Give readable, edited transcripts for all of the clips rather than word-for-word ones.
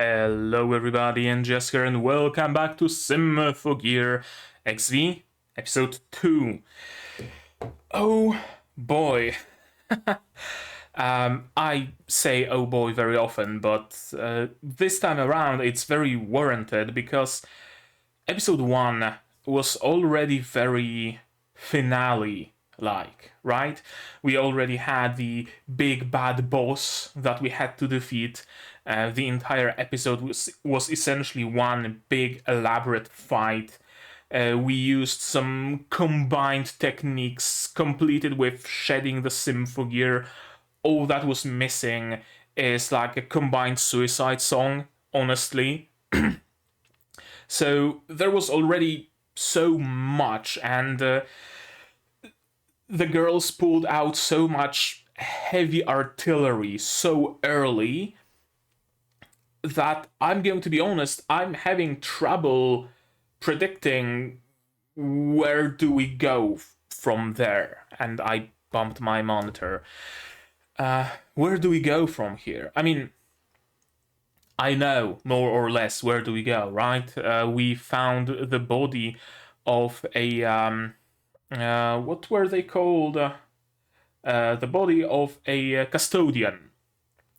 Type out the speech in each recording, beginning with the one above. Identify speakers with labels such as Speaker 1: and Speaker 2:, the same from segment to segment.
Speaker 1: Hello everybody, and Jess here, and welcome back to Symphogear XV, episode 2. Oh boy. I say oh boy very often, but this time around it's very warranted because episode 1 was already very finale-like, right? We already had the big bad boss that we had to defeat. The entire episode was essentially one big elaborate fight. We used some combined techniques completed with shedding the Symphogear. All that was missing is like a combined suicide song, honestly. So there was already so much, and the girls pulled out so much heavy artillery so early that I'm going to be honest, I'm having trouble predicting where do we go from there. And I bumped my monitor. Where do we go from here? I mean, I know more or less where do we go, right? We found the body of a what were they called? The body of a custodian,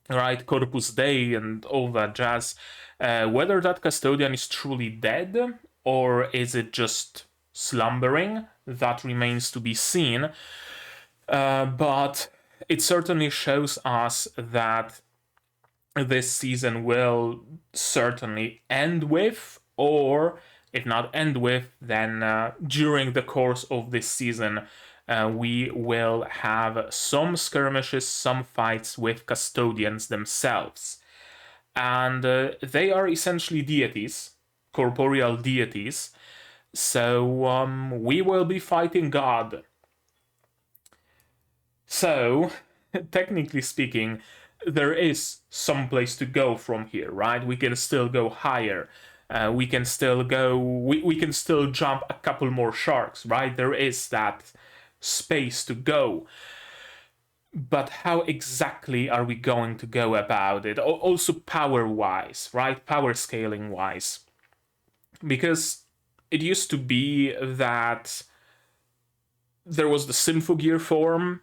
Speaker 1: right? Corpus Dei and all that jazz. Whether that custodian is truly dead or is it just slumbering, that remains to be seen. But it certainly shows us that this season will certainly end with, or if not end with, then during the course of this season, we will have some skirmishes, some fights with custodians themselves. And they are essentially deities, corporeal deities, so we will be fighting God. So, technically speaking, there is some place to go from here, right? We can still go higher. We can still go. We can still jump a couple more sharks, right? There is that space to go. But how exactly are we going to go about it? Also power-wise, right? Power scaling-wise. Because it used to be that there was the Symphogear form,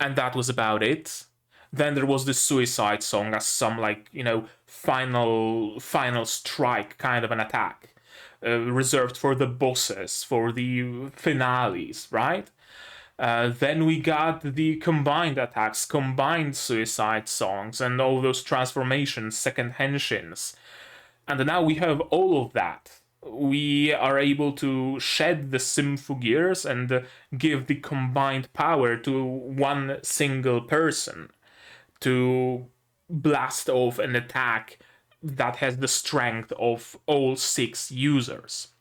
Speaker 1: and that was about it. Then there was the suicide song as some, like, final strike kind of an attack. Reserved for the bosses, for the finales, right? Then we got the combined attacks, combined suicide songs, and all those transformations, second henshins. And now we have all of that. We are able to shed the Symphogears and give the combined power to one single person to blast off an attack that has the strength of all 6 users.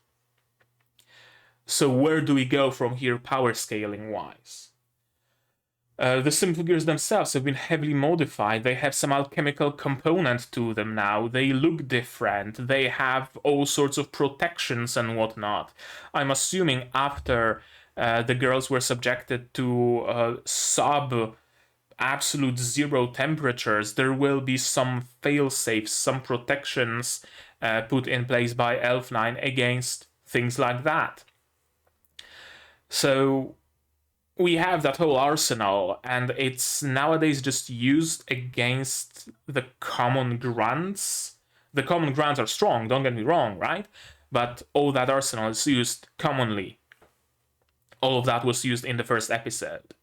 Speaker 1: So where do we go from here power scaling wise? The Symphogears themselves have been heavily modified. They have some alchemical component to them now. They look different. They have all sorts of protections and whatnot. I'm assuming after the girls were subjected to absolute zero temperatures, there will be some fail-safes, some protections put in place by Elf9 against things like that. So we have that whole arsenal, and it's nowadays just used against the common grunts. The common grunts are strong, don't get me wrong, right? But all that arsenal is used commonly. All of that was used in the first episode.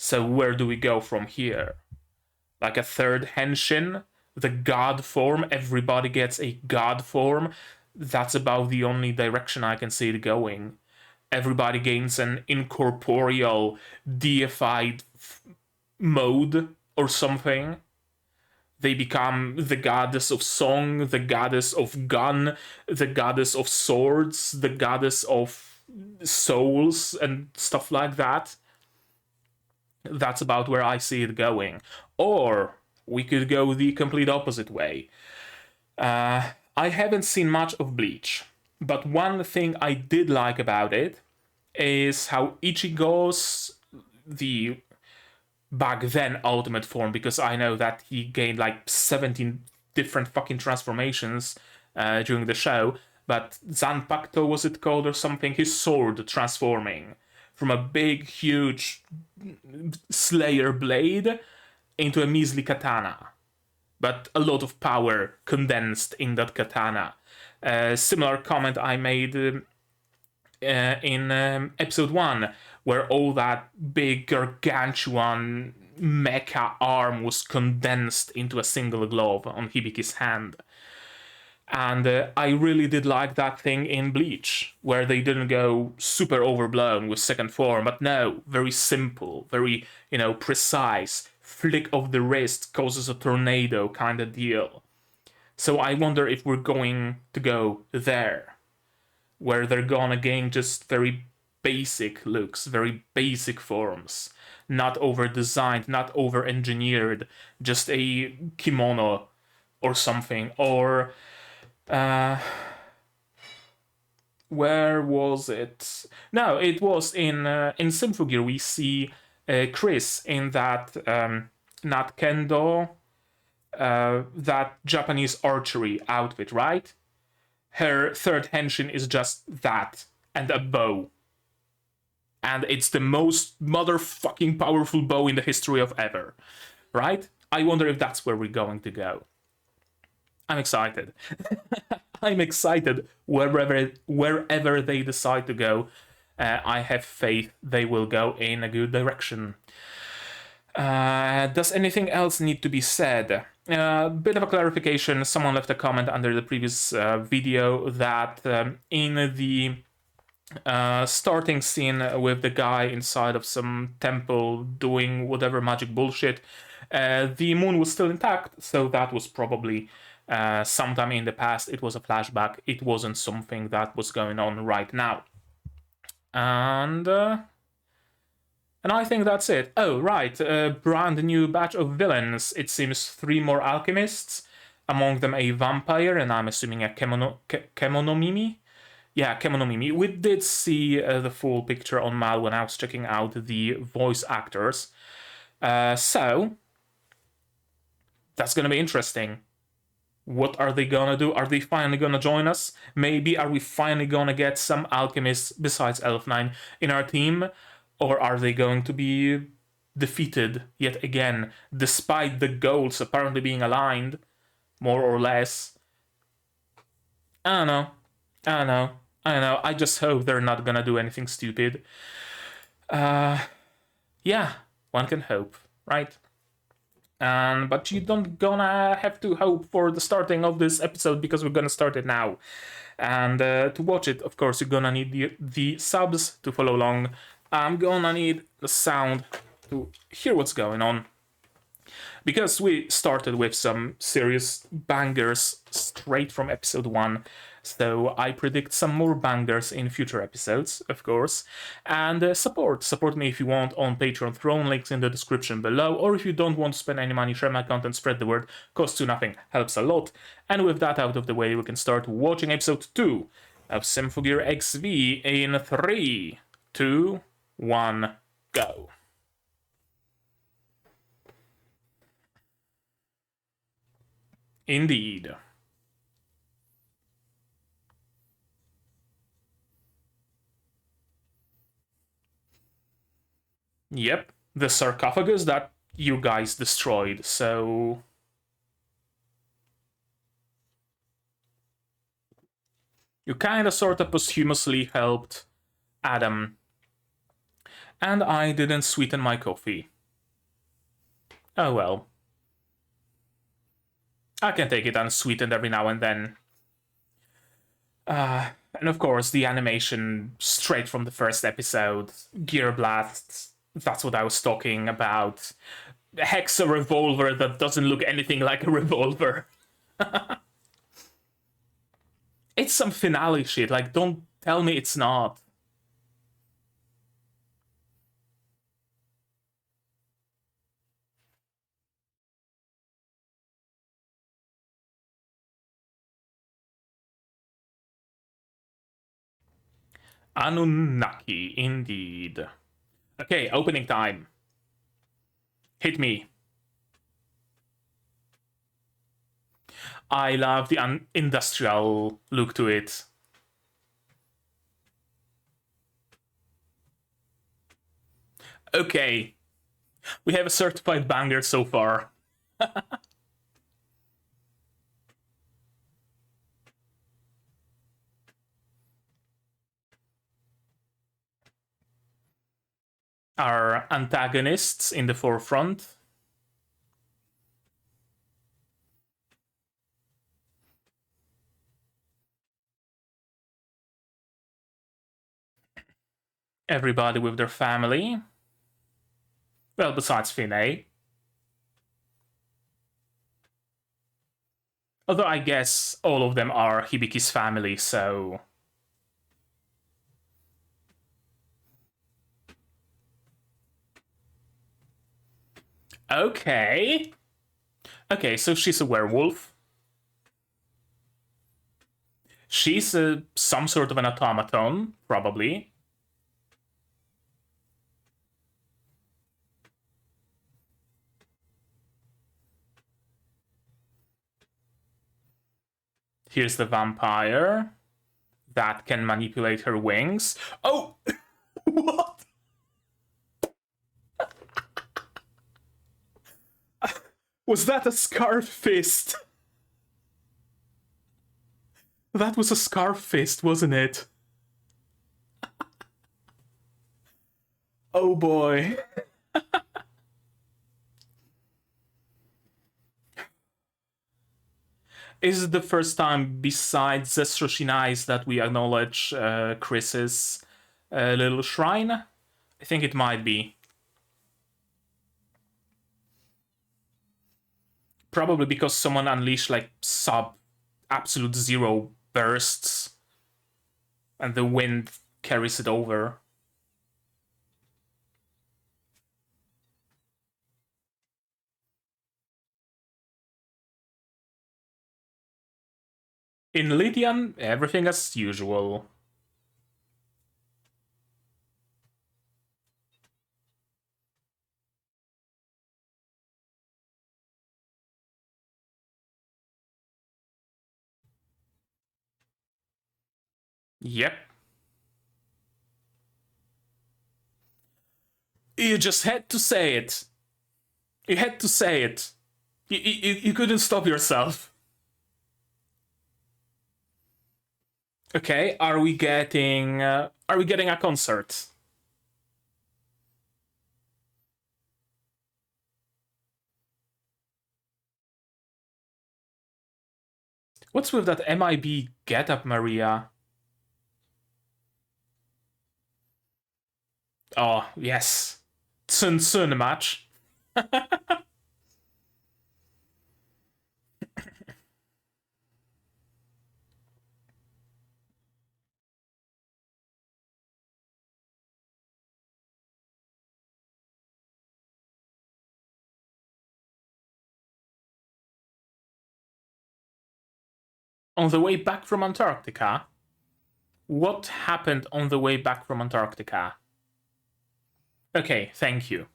Speaker 1: So where do we go from here? Like a third henshin? The god form? Everybody gets a god form? That's about the only direction I can see it going. Everybody gains an incorporeal, deified mode or something. They become the goddess of song, the goddess of gun, the goddess of swords, the goddess of souls, and stuff like that. That's about where I see it going. Or we could go the complete opposite way. I haven't seen much of Bleach. But one thing I did like about it is how Ichigo's, the back then ultimate form, because I know that he gained like 17 different fucking transformations during the show, but Zanpakuto, was it called, or something, his sword transforming from a big, huge slayer blade into a measly katana. But a lot of power condensed in that katana. Similar comment I made in episode 1, where all that big gargantuan mecha arm was condensed into a single glove on Hibiki's hand. And I really did like that thing in Bleach, where they didn't go super overblown with second form, but no, very simple, very, precise, flick of the wrist causes a tornado kind of deal. So I wonder if we're going to go there, where they're gonna gain just very basic looks, very basic forms, not over-designed, not over-engineered, just a kimono or something, or where was it? No, it was in Symphogear. We see Chris in that not kendo, that Japanese archery outfit, right? Her third henshin is just that and a bow, and it's the most motherfucking powerful bow in the history of ever, right? I wonder if that's where we're going to go. I'm excited. I'm excited wherever they decide to go. I have faith they will go in a good direction. Does anything else need to be said? Bit of a clarification. Someone left a comment under the previous video that in the starting scene with the guy inside of some temple doing whatever magic bullshit, the moon was still intact, so that was probably sometime in the past. It was a flashback. It wasn't something that was going on right now. And I think that's it. Oh, right. Brand new batch of villains. It seems 3 more alchemists. Among them a vampire, and I'm assuming a Kemonomimi. Yeah, Kemonomimi. We did see the full picture on Mal when I was checking out the voice actors. So, that's gonna be interesting. What are they gonna do? Are they finally gonna join us? Maybe are we finally gonna get some alchemists besides Elf9 in our team? Or are they going to be defeated yet again, despite the goals apparently being aligned, more or less? I don't know. I just hope they're not gonna do anything stupid. Yeah, one can hope, right? But you don't gonna have to hope for the starting of this episode, because we're gonna start it now. And to watch it, of course, you're gonna need the subs to follow along. I'm gonna need the sound to hear what's going on, because we started with some serious bangers straight from episode 1. So I predict some more bangers in future episodes, of course. And support me if you want on Patreon Throne, links in the description below. Or if you don't want to spend any money, share my content, spread the word, costs you nothing, helps a lot. And with that out of the way, we can start watching episode 2 of Symphogear XV in 3, 2, 1, go. Indeed. Yep, the sarcophagus that you guys destroyed, so... You kinda sorta posthumously helped Adam. And I didn't sweeten my coffee. Oh well. I can take it unsweetened every now and then. And of course, the animation straight from the first episode. Gear blasts. That's what I was talking about. Hexa revolver that doesn't look anything like a revolver. It's some finale shit. Like, don't tell me it's not. Anunnaki, indeed. Okay, opening time. Hit me. I love the industrial look to it. Okay, we have a certified banger so far. Our antagonists in the forefront. Everybody with their family. Well, besides Finney. Although I guess all of them are Hibiki's family, so... Okay. Okay, so she's a werewolf. She's some sort of an automaton, probably. Here's the vampire that can manipulate her wings. Oh! What? Was that a scarf fist? That was a scarf fist, wasn't it? Oh boy. Is it the first time besides Zestro Shinai's that we acknowledge Chris's little shrine? I think it might be. Probably because someone unleashed like absolute zero bursts and the wind carries it over. In Lydian, everything as usual. Yep. You just had to say it. You had to say it. You couldn't stop yourself. Okay, are we getting a concert? What's with that MIB get-up, Maria? Oh, yes. Sun match. On the way back from Antarctica? What happened on the way back from Antarctica? Okay, thank you.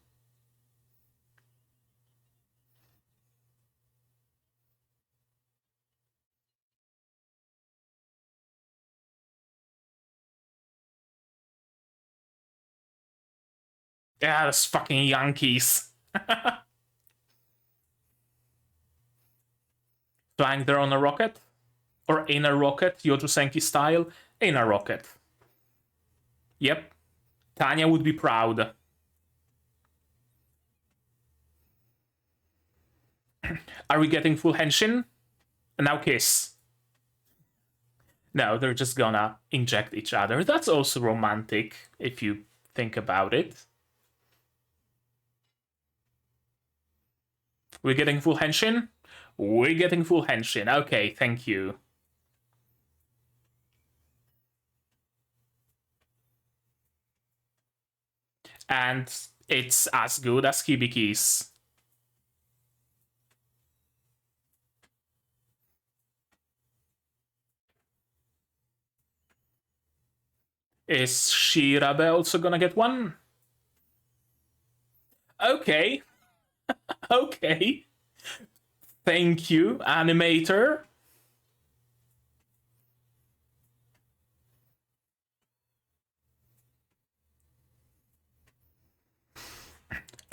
Speaker 1: Yeah, those fucking Yankees. Flying there on a rocket? Or in a rocket, Yojo Senki style? In a rocket. Yep. Tanya would be proud. Are we getting full henshin? And now kiss. No, they're just gonna inject each other. That's also romantic, if you think about it. We're getting full henshin? We're getting full henshin. Okay, thank you. And it's as good as Hibiki's. Is Shirabe also gonna get one? Okay. Okay. Thank you, animator.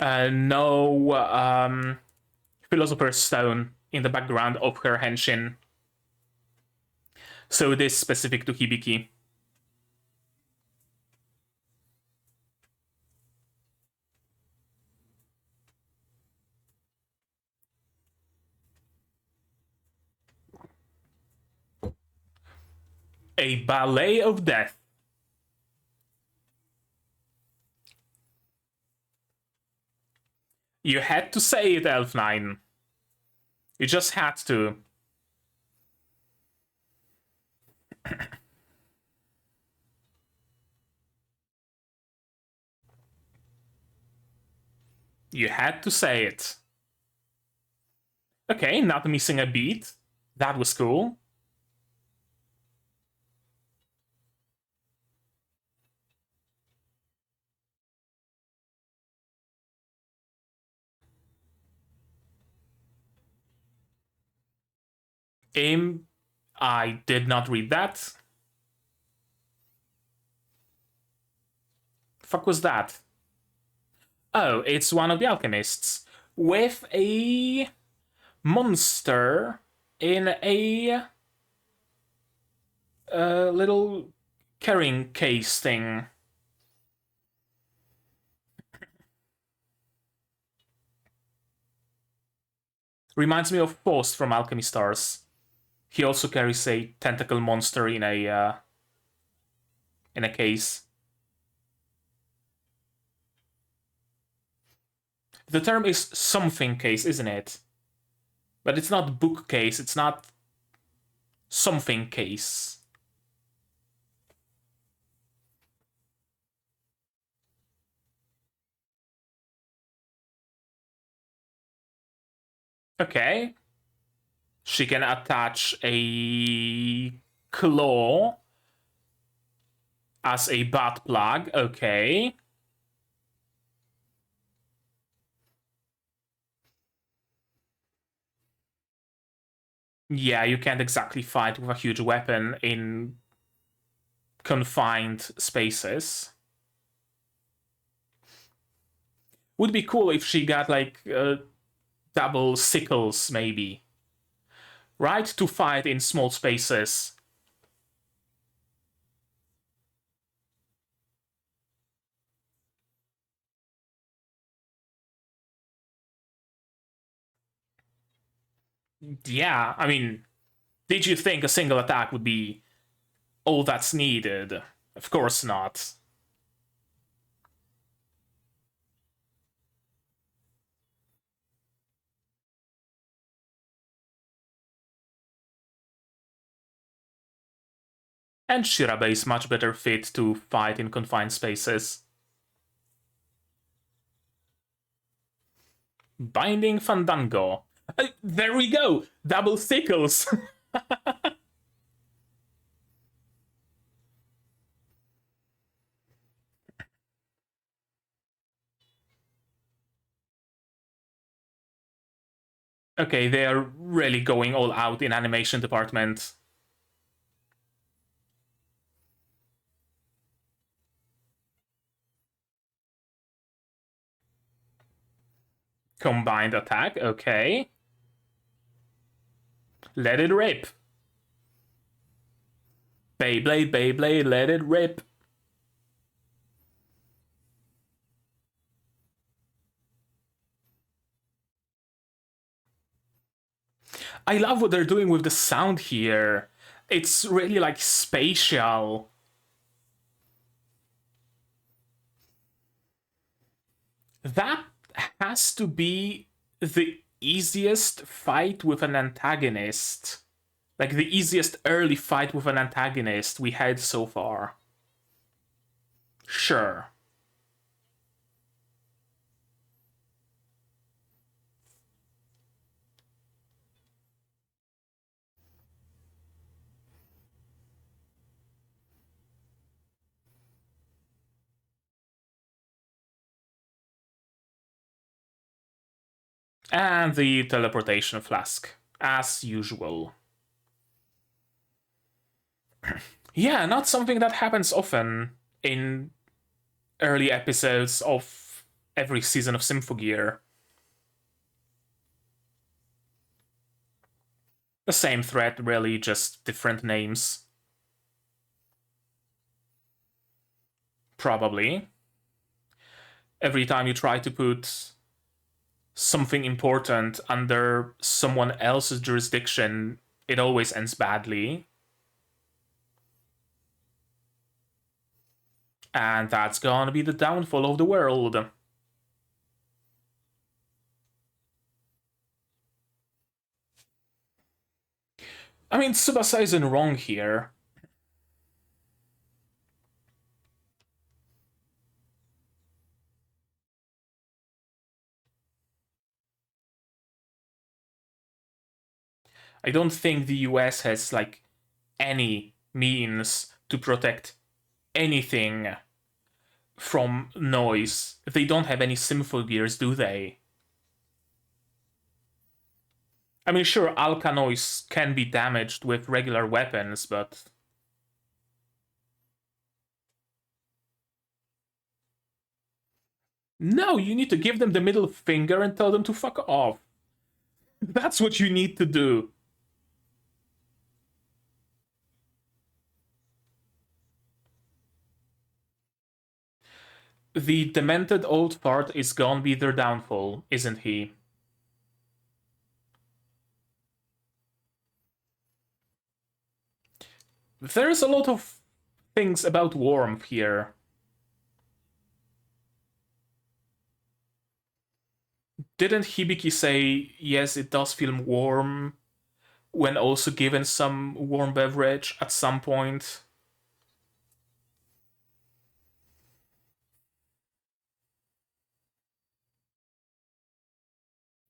Speaker 1: No Philosopher's Stone in the background of her henshin. So it is specific to Hibiki. A ballet of death. You had to say it, Elf9. You just had to. You had to say it. Okay, not missing a beat. That was cool. I did not read that. Fuck was that? Oh, it's one of the alchemists with a monster in a little carrying case thing. Reminds me of Faust from Alchemy Stars. He also carries a tentacle monster in a case. The term is something case, isn't it? But it's not bookcase, it's not something case. Okay. She can attach a claw as a butt plug. Okay. Yeah, you can't exactly fight with a huge weapon in confined spaces. Would be cool if she got like double sickles, maybe. Right? To fight in small spaces. Yeah, I mean, did you think a single attack would be all that's needed? Of course not. And Shirabe is much better fit to fight in confined spaces. Binding Fandango. There we go! Double sickles! Okay, they are really going all out in animation department. Combined attack, okay. Let it rip. Beyblade, Beyblade, let it rip. I love what they're doing with the sound here. It's really like spatial. That has to be the easiest fight with an antagonist. Like the easiest early fight with an antagonist we had so far. Sure. And the teleportation flask, as usual. Yeah, not something that happens often in early episodes of every season of Symphogear. The same thread, really, just different names. Probably. Every time you try to put something important under someone else's jurisdiction, it always ends badly. And that's gonna be the downfall of the world. I mean, Tsubasa isn't wrong here. I don't think the US has, like, any means to protect anything from noise. They don't have any Symphogears, do they? I mean, sure, alkanoids can be damaged with regular weapons, but... No, you need to give them the middle finger and tell them to fuck off. That's what you need to do. The demented old fart is gonna be their downfall, isn't he? There's a lot of things about warmth here. Didn't Hibiki say, yes, it does feel warm, when also given some warm beverage at some point?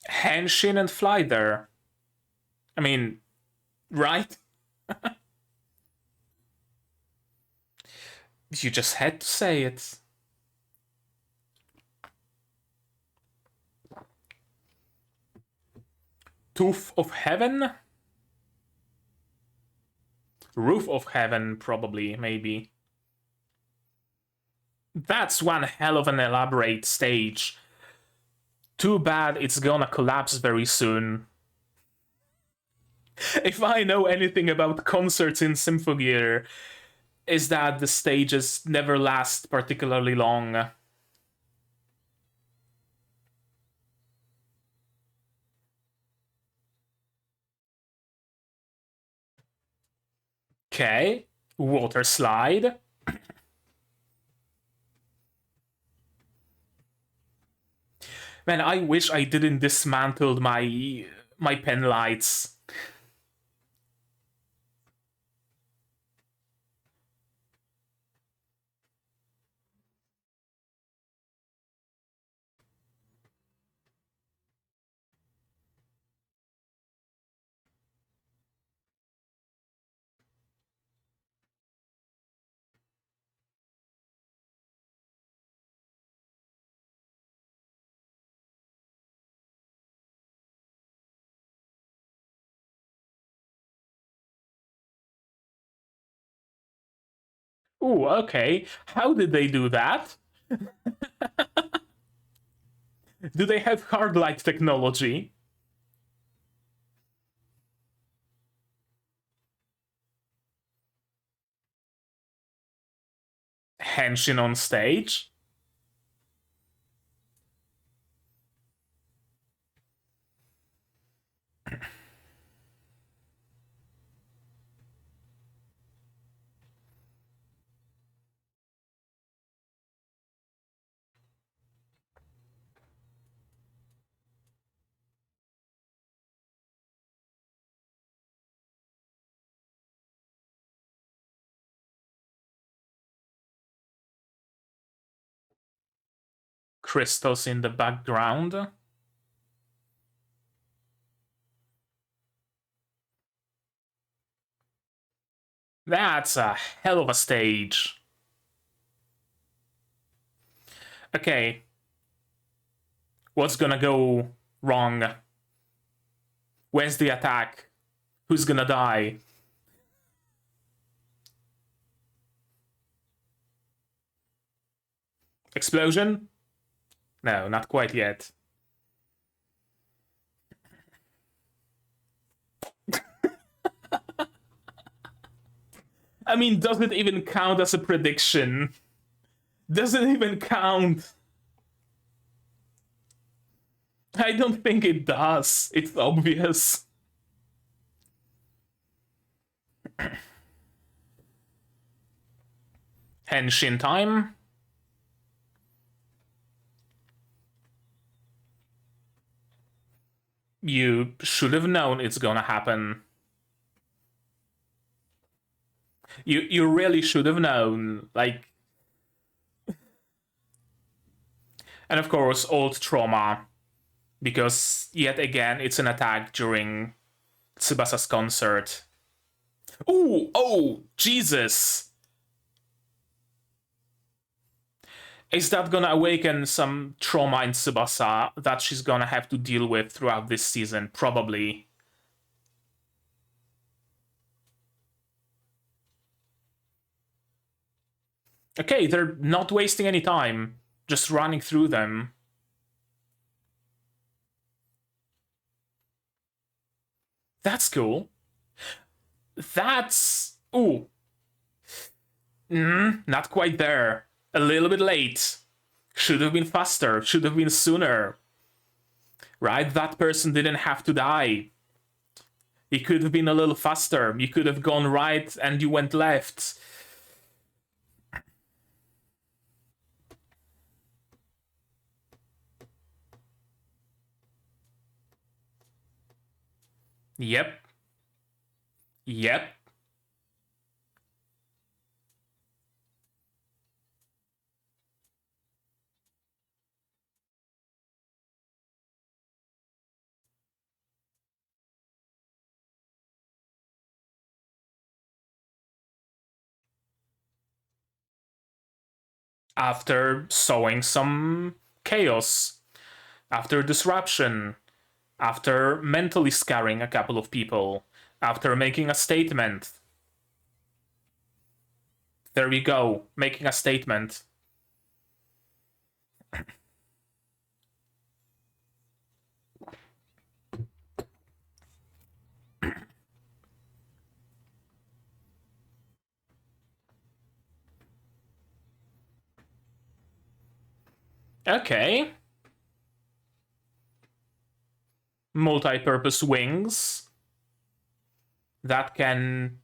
Speaker 1: Henshin and fly there. I mean, right? You just had to say it. Tooth of Heaven? Roof of Heaven, probably, maybe. That's one hell of an elaborate stage. Too bad it's gonna collapse very soon. If I know anything about concerts in Symphogear, is that the stages never last particularly long. Okay, water slide. Man, I wish I didn't dismantle my pen lights. Ooh, okay. How did they do that? Do they have hard light technology? Henshin on stage? Crystals in the background? That's a hell of a stage. Okay. What's gonna go Wrong. When's the attack? Who's gonna die? Explosion? No, not quite yet. I mean, does it even count as a prediction? Does it even count? I don't think it does. It's obvious. Henshin time. You should have known it's gonna happen. You really should have known, like... And of course, old trauma. Because, yet again, it's an attack during Tsubasa's concert. Ooh! Oh! Jesus! Is that gonna awaken some trauma in Tsubasa that she's gonna have to deal with throughout this season? Probably. Okay, they're not wasting any time. Just running through them. That's cool. That's... Ooh. Not quite there. A little bit late. Should have been faster. Should have been sooner. Right? That person didn't have to die. He could have been a little faster. You could have gone right and you went left. Yep. Yep. After sowing some chaos, after disruption, after mentally scarring a couple of people, after making a statement. There we go, making a statement. Okay. Multi-purpose wings that can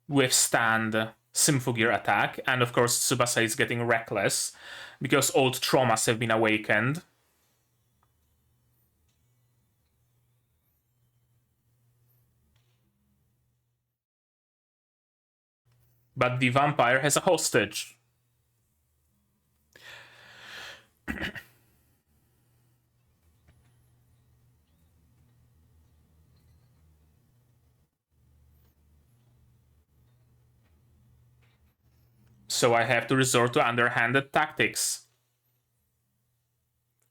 Speaker 1: withstand Symphogear attack, and of course Tsubasa is getting reckless because old traumas have been awakened. But the vampire has a hostage. So I have to resort to underhanded tactics.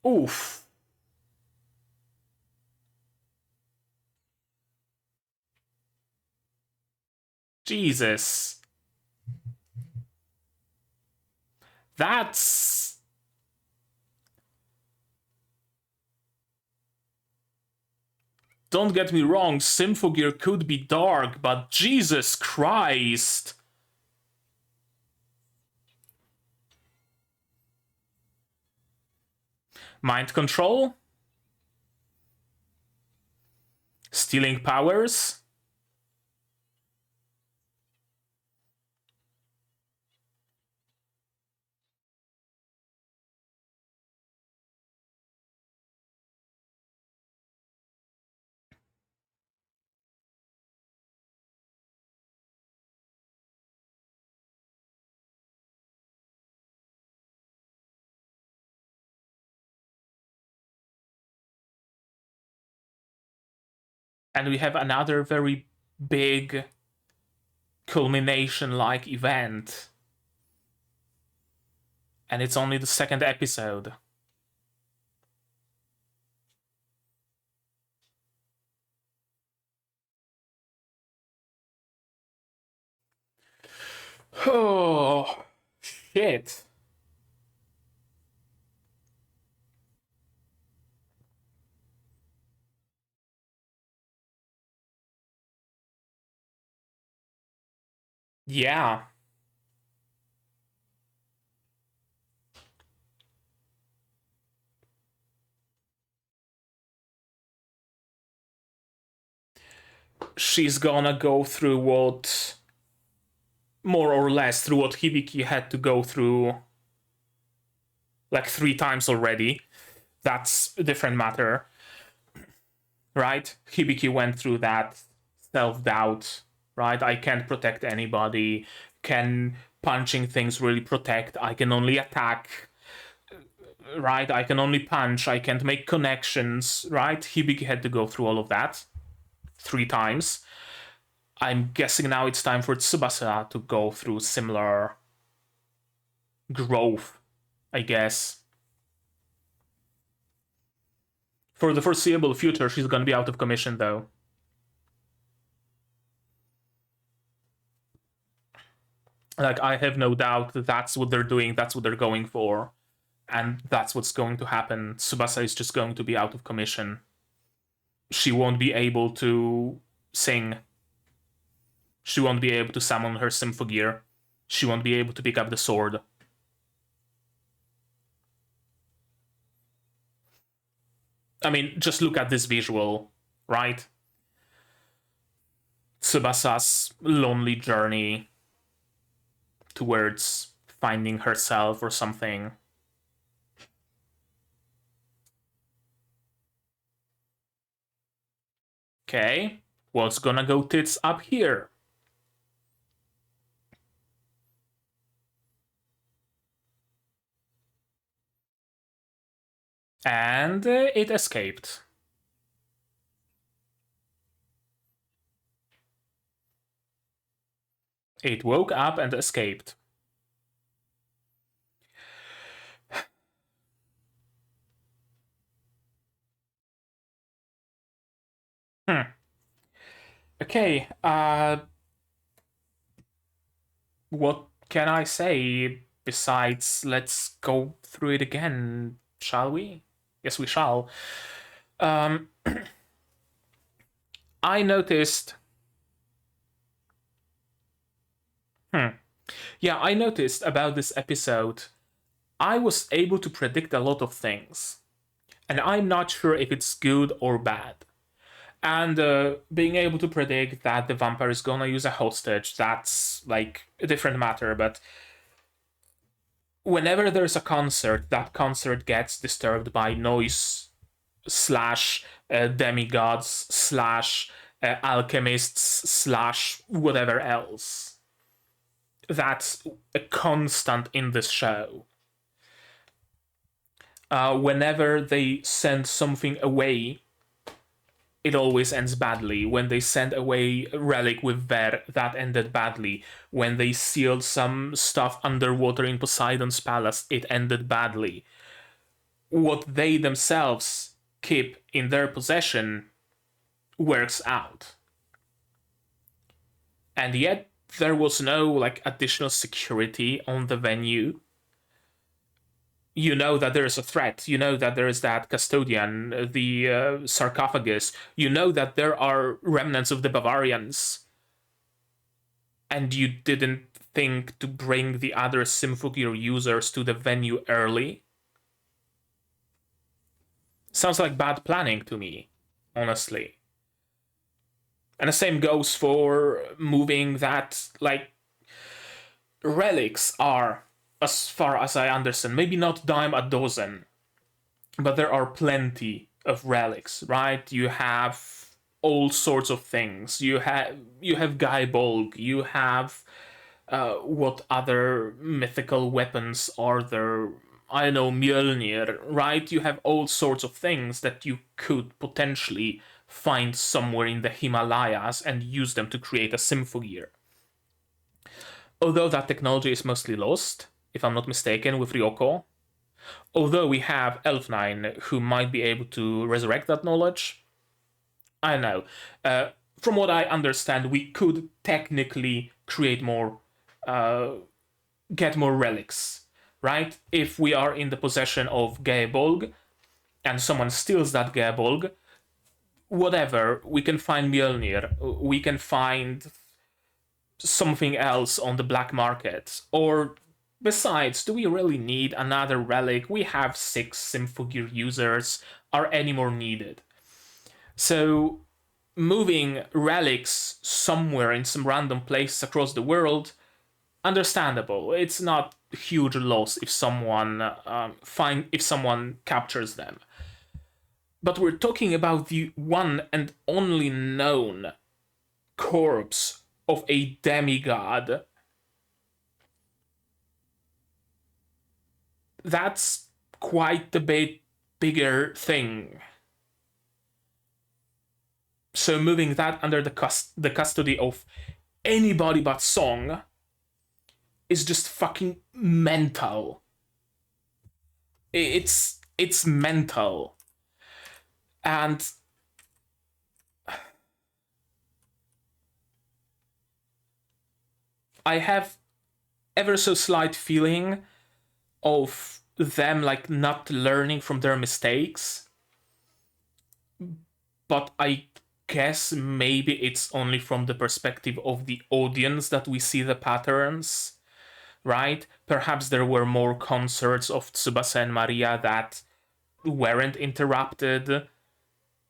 Speaker 1: Oof. Jesus. That's... Don't get me wrong, Symphogear could be dark, but Jesus Christ! Mind control? Stealing powers? And we have another very big culmination-like event. And it's only the second episode. Oh, shit. Yeah. She's gonna go through what, more or less, through what Hibiki had to go through like 3 times already. That's a different matter, right? Hibiki went through that self doubt, right? I can't protect anybody. Can punching things really protect? I can only attack, right? I can only punch. I can't make connections, right? Hibiki had to go through all of that 3 times. I'm guessing now it's time for Tsubasa to go through similar growth, I guess. For the foreseeable future, she's gonna be out of commission, though. Like, I have no doubt that that's what they're doing, that's what they're going for, and that's what's going to happen. Tsubasa is just going to be out of commission. She won't be able to sing. She won't be able to summon her Symphogear. She won't be able to pick up the sword. I mean, just look at this visual, right? Tsubasa's lonely journey towards finding herself or something. Okay, what's gonna go tits up here? And it escaped. It woke up and escaped. Okay, what can I say besides let's go through it again, shall we? Yes, we shall. Um, I noticed. Yeah, I noticed about this episode. I was able to predict a lot of things, and I'm not sure if it's good or bad. And being able to predict that the vampire is gonna use a hostage, that's like a different matter. But whenever there's a concert, that concert gets disturbed by noise slash demigods slash alchemists slash whatever else. That's a constant in this show. Whenever they send something away, it always ends badly. When they sent away Relic with Ver, that ended badly. When they sealed some stuff underwater in Poseidon's palace, it ended badly. What they themselves keep in their possession works out. And yet there was no like additional security on the venue. You know that there is a threat. You know that there is that custodian, the sarcophagus. You know that there are remnants of the Bavarians. And you didn't think to bring the other Symphogear users to the venue early? Sounds like bad planning to me, honestly. And the same goes for moving that, like, relics are, as far as I understand, maybe not dime a dozen, but there are plenty of relics, right? You have all sorts of things. You have Gaibolg, you have what other mythical weapons are there? I know Mjolnir, right? You have all sorts of things that you could potentially find somewhere in the Himalayas and use them to create a Symphogear. Although that technology is mostly lost, if I'm not mistaken, with Ryoko. Although we have Elf9 who might be able to resurrect that knowledge. I don't know. From what I understand, we could technically create more get more relics, right? If we are in the possession of Gebolg and someone steals that Gebolg, whatever, we can find Mjolnir, we can find something else on the black market. Or besides, do we really need another relic? We have 6 Symphogear users. Are any more needed? So moving relics somewhere in some random place across the world, understandable. It's not a huge loss if someone captures them. But we're talking about the one and only known corpse of a demigod. That's quite a bit bigger thing. So moving that under the custody of anybody but S.O.N.G is just fucking mental. It's mental. And I have ever so slight feeling of them like not learning from their mistakes. But I guess maybe it's only from the perspective of the audience that we see the patterns, right? Perhaps there were more concerts of Tsubasa and Maria that weren't interrupted.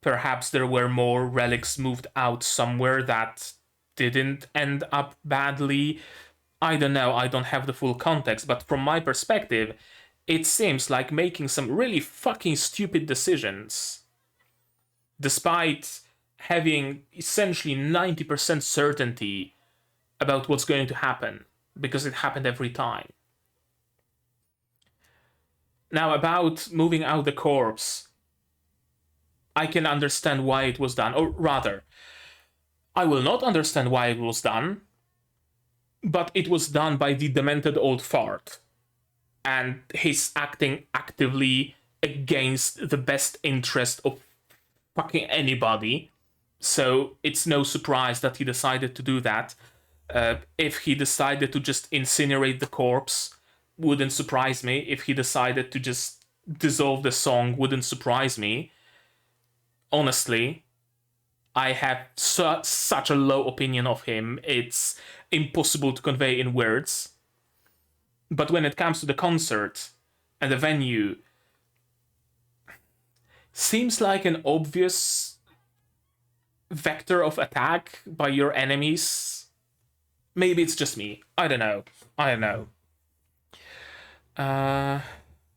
Speaker 1: Perhaps there were more relics moved out somewhere that didn't end up badly. I don't know, I don't have the full context, but from my perspective, it seems like making some really fucking stupid decisions. Despite having essentially 90% certainty about what's going to happen, because it happened every time. Now, about moving out the corpse, I can understand why it was done, or rather, I will not understand why it was done, but it was done by the demented old fart, and he's acting actively against the best interest of fucking anybody, so it's no surprise that he decided to do that. If he decided to just incinerate the corpse, wouldn't surprise me. If he decided to just dissolve the song, wouldn't surprise me. Honestly, I have such a low opinion of him, it's impossible to convey in words. But when it comes to the concert and the venue, seems like an obvious vector of attack by your enemies. Maybe it's just me. I don't know.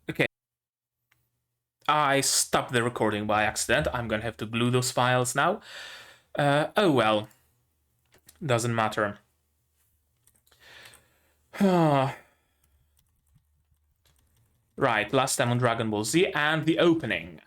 Speaker 1: Okay. I stopped the recording by accident. I'm gonna have to glue those files now. Oh well. Doesn't matter. Right, last time on Dragon Ball Z and the opening.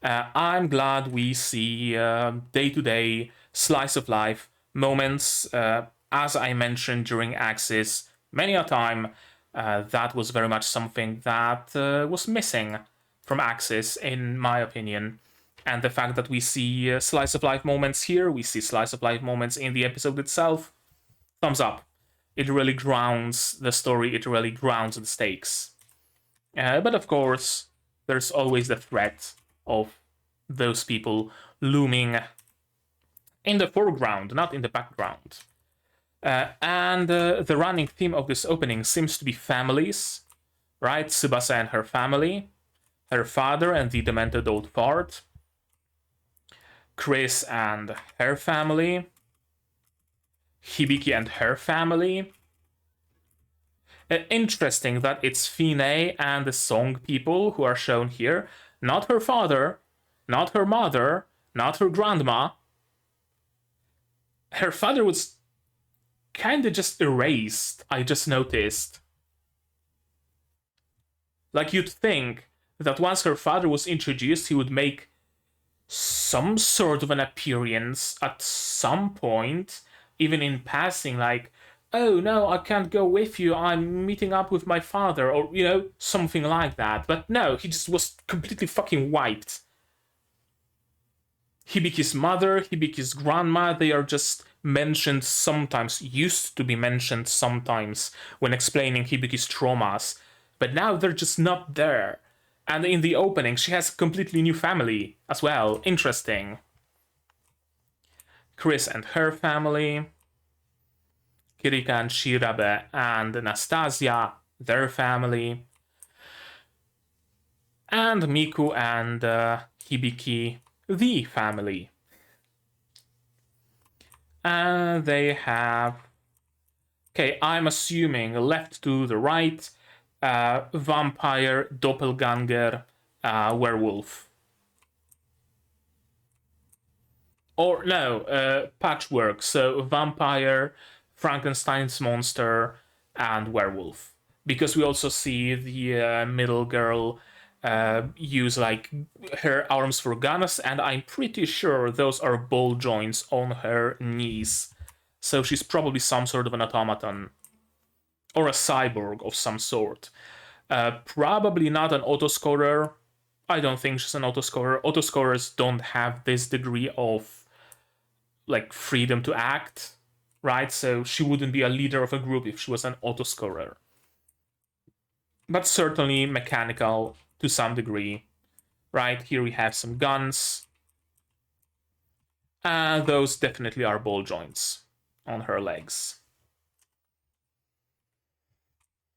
Speaker 1: I'm glad we see day-to-day slice of life moments. As I mentioned during Axis many a time, that was very much something that was missing from Axis, in my opinion. And the fact that we see slice of life moments here, we see slice of life moments in the episode itself, thumbs up. It really grounds the story, it really grounds the stakes. But of course, there's always the threat of those people looming in the foreground, not in the background. And the running theme of this opening seems to be families, right? Tsubasa and her family, her father and the demented old fart, Chris and her family, Hibiki and her family. Interesting that it's Fine and the S.O.N.G people who are shown here, not her father, not her mother, not her grandma. Her father was kinda just erased, I just noticed. Like, you'd think that once her father was introduced, he would make some sort of an appearance at some point, even in passing, like, oh no, I can't go with you, I'm meeting up with my father, or, you know, something like that. But no, he just was completely fucking wiped. Hibiki's mother, Hibiki's grandma, they are just mentioned sometimes, used to be mentioned sometimes when explaining Hibiki's traumas, but now they're just not there. And in the opening, she has a completely new family as well. Interesting. Chris and her family. Kirika and Shirabe and Anastasia, their family. And Miku and Hibiki, the family. And they have... Okay, I'm assuming left to the right, vampire, doppelganger, werewolf. Or no, patchwork. So vampire, Frankenstein's monster, and werewolf. Because we also see the middle girl use like her arms for guns, and I'm pretty sure those are ball joints on her knees. So she's probably some sort of an automaton. Or a cyborg of some sort. Probably not an autoscorer. I don't think she's an autoscorer. Autoscorers don't have this degree of like freedom to act, right? So she wouldn't be a leader of a group if she was an autoscorer. But certainly mechanical to some degree, right? Here we have some guns. Those definitely are ball joints on her legs.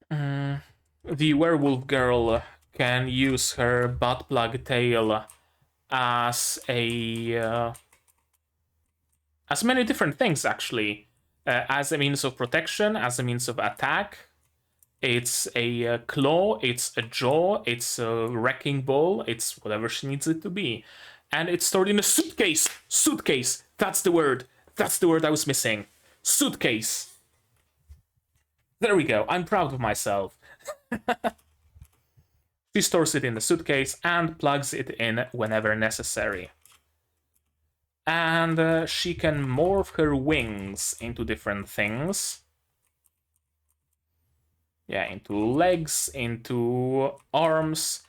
Speaker 1: The werewolf girl can use her butt plug tail as a as many different things actually, as a means of protection, as a means of attack. It's a claw, it's a jaw, it's a wrecking ball, it's whatever she needs it to be, and it's stored in a suitcase. Suitcase. That's the word. That's the word I was missing. Suitcase. There we go. I'm proud of myself. She stores it in the suitcase and plugs it in whenever necessary. And she can morph her wings into different things. Yeah, into legs, into arms.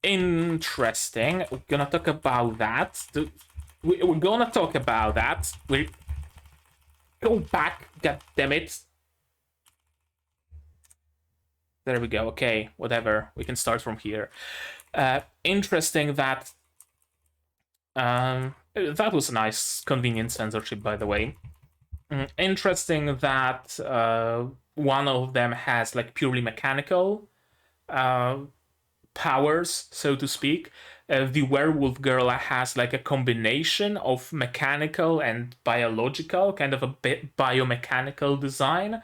Speaker 1: Interesting. We're gonna talk about that. We're gonna talk about that. We go back, god damn it. There we go. Okay, whatever. We can start from here. Interesting that... that was a nice, convenient censorship, by the way. Interesting that one of them has like purely mechanical powers, so to speak. The werewolf girl has like a combination of mechanical and biological, kind of a bit biomechanical design.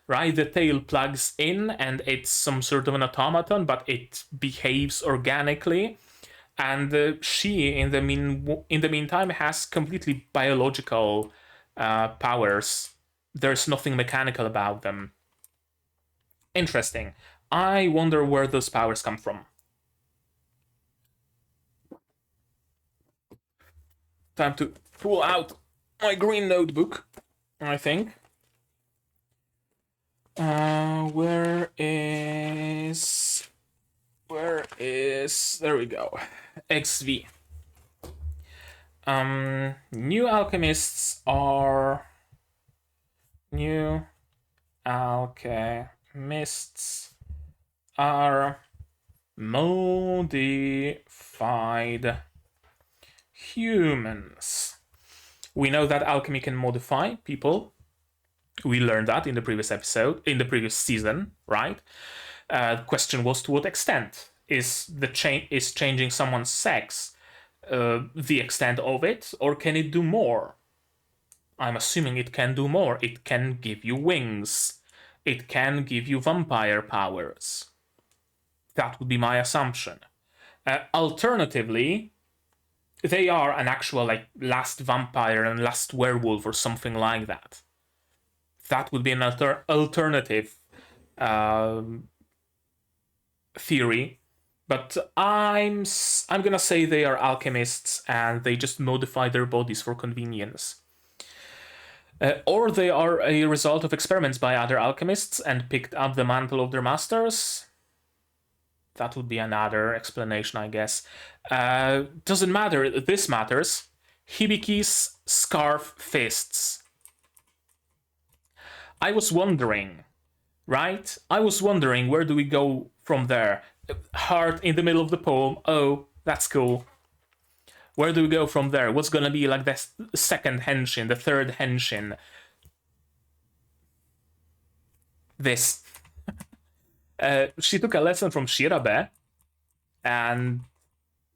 Speaker 1: Right, the tail plugs in and it's some sort of an automaton, but it behaves organically. And she, in the meantime, has completely biological powers. There's nothing mechanical about them. Interesting. I wonder where those powers come from. Time to pull out my green notebook, I think. Where is... There we go. XV. New alchemists are modified humans. We know that alchemy can modify people. We learned that in the previous episode, in the previous season, right? The question was to what extent is changing someone's sex the extent of it, or can it do more? I'm assuming it can do more. It can give you wings. It can give you vampire powers. That would be my assumption. Alternatively, they are an actual like last vampire and last werewolf or something like that. That would be an alternative theory, but I'm gonna say they are alchemists and they just modify their bodies for convenience. Or they are a result of experiments by other alchemists and picked up the mantle of their masters. That would be another explanation, I guess. Doesn't matter. This matters. Hibiki's scarf fists. I was wondering, right? I was wondering, where do we go from there? Heart in the middle of the poem. Oh, that's cool. Where do we go from there? What's gonna be like the second henshin, the third henshin? This. She took a lesson from Shirabe, and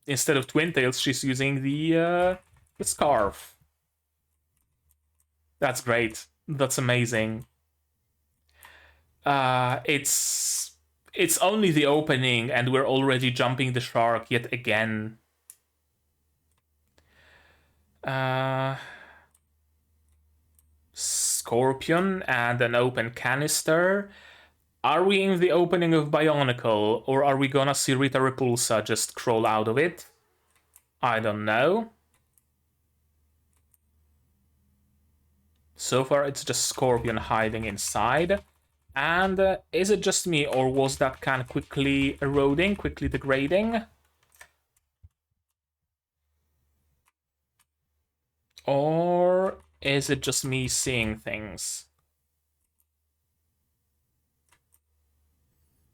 Speaker 1: instead of twin tails, she's using the scarf. That's great. That's amazing. It's only the opening, and we're already jumping the shark yet again. Scorpion and an open canister. Are we in the opening of Bionicle, or are we gonna see Rita Repulsa just crawl out of it? I don't know. So far, it's just Scorpion hiding inside. And is it just me, or was that can quickly eroding, quickly degrading? Or is it just me seeing things?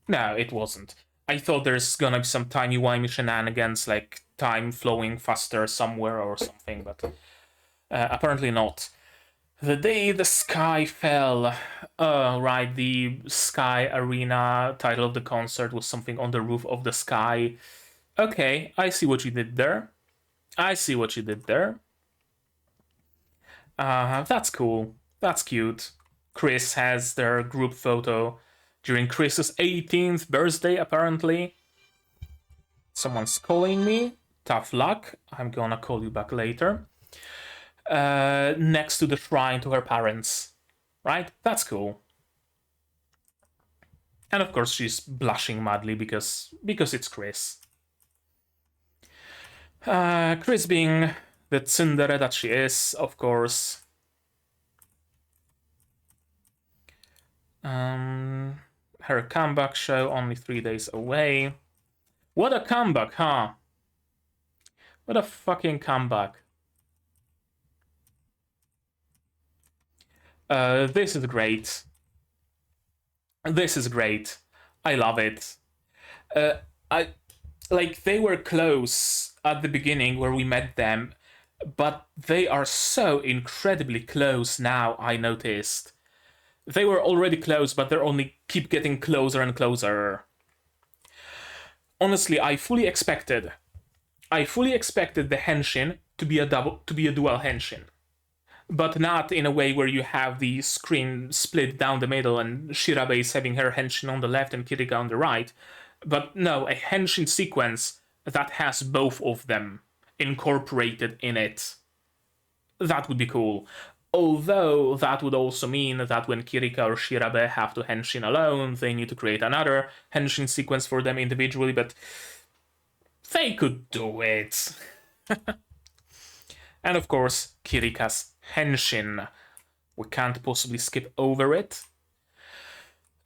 Speaker 1: No, it wasn't. I thought there's gonna be some timey-wimey shenanigans, like time flowing faster somewhere or something, but apparently not. The day the sky fell. Right, the Sky Arena title of the concert was something on the roof of the sky. Okay, I see what you did there. I see what you did there. That's cool. That's cute. Chris has their group photo during Chris's 18th birthday, apparently. Someone's calling me. Tough luck. I'm gonna call you back later. Next to the shrine to her parents. Right? That's cool. And of course she's blushing madly because it's Chris. Chris being the tsundere that she is, of course. Her comeback show only 3 days away. What a comeback, huh? What a fucking comeback. This is great. This is great. I love it. They were close at the beginning where we met them, but they are so incredibly close now, I noticed. They were already close, but they're only keep getting closer and closer. Honestly, I fully expected the henshin to be a dual henshin. But not in a way where you have the screen split down the middle and Shirabe is having her henshin on the left and Kirika on the right. But no, a henshin sequence that has both of them incorporated in it. That would be cool. Although that would also mean that when Kirika or Shirabe have to henshin alone, they need to create another henshin sequence for them individually, but they could do it. And of course, Kirika's henshin. We can't possibly skip over it.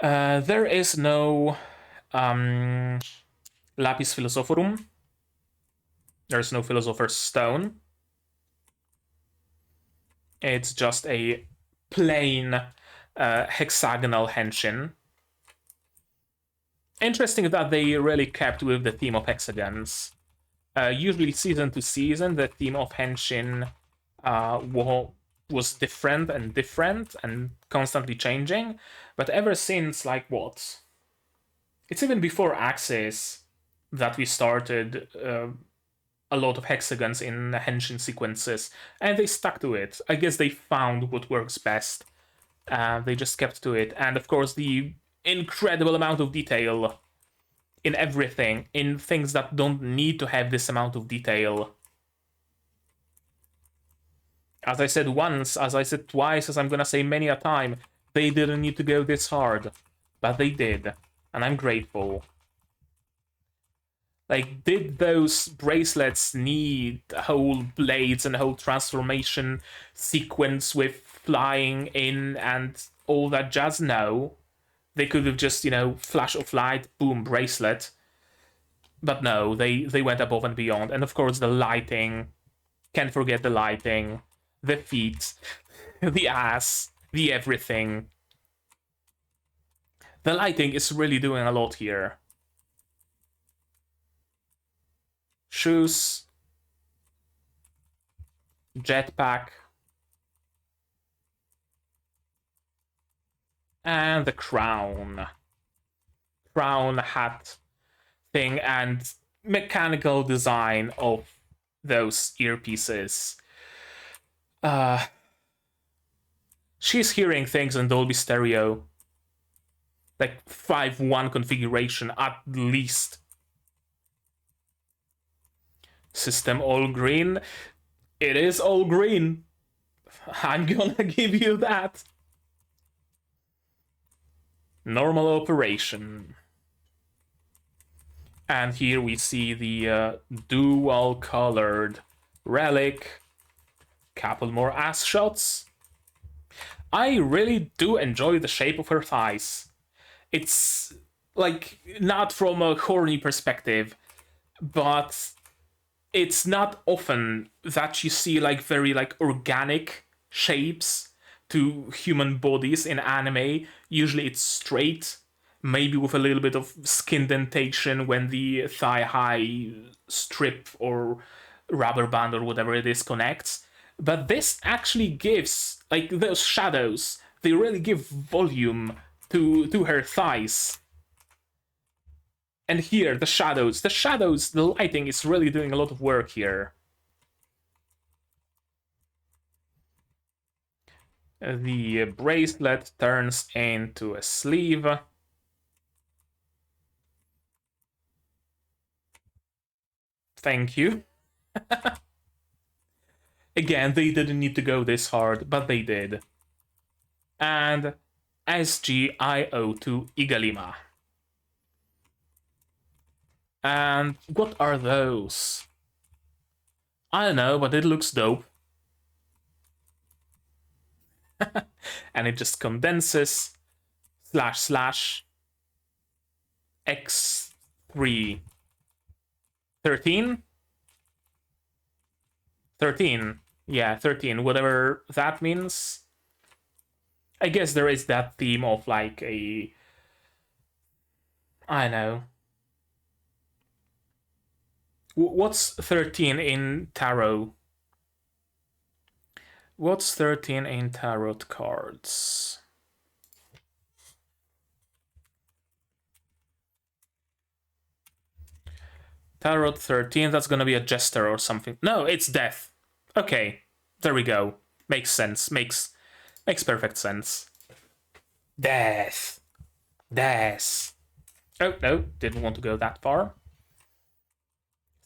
Speaker 1: There is no Lapis Philosophorum. There's no Philosopher's Stone. It's just a plain hexagonal henshin. Interesting that they really kept with the theme of hexagons. Usually season to season, the theme of henshin was different and constantly changing. But ever since, like, what? It's even before Axis that we started a lot of hexagons in henshin sequences, and they stuck to it. I guess they found what works best. They just kept to it. And of course, the incredible amount of detail in everything, in things that don't need to have this amount of detail. As I said once, as I said twice, as I'm gonna say many a time, they didn't need to go this hard, but they did, and I'm grateful. Like, did those bracelets need whole blades and a whole transformation sequence with flying in and all that jazz? No. They could have just, flash of light, boom, bracelet. But no, they went above and beyond. And of course the lighting. Can't forget the lighting. the feet, the ass, the everything. The lighting is really doing a lot here. Shoes, jetpack, and the crown hat thing, and mechanical design of those earpieces. She's hearing things in Dolby Stereo, like 5.1 configuration at least. System all green. It is all green. I'm gonna give you that. Normal operation. And here we see the dual colored relic. Couple more ass shots. I really do enjoy the shape of her thighs. It's like not from a horny perspective, but it's not often that you see like very like organic shapes to human bodies in anime. Usually it's straight, maybe with a little bit of skin dentation when the thigh-high strip or rubber band or whatever it is connects. But this actually gives, like, those shadows, they really give volume to her thighs. And here, the shadows, the lighting is really doing a lot of work here. The bracelet turns into a sleeve. Thank you. Again, they didn't need to go this hard, but they did. And SGIO2 Igalima. And what are those? I don't know, but it looks dope. And it just condenses / X3 13? 13. Yeah, 13, whatever that means. I guess there is that theme of like a... I don't know. What's 13 in tarot? What's 13 in tarot cards? Tarot 13, that's gonna be a jester or something. No, it's death. Okay, there we go. Makes sense. Makes perfect sense. Death. Death. Oh, no, didn't want to go that far.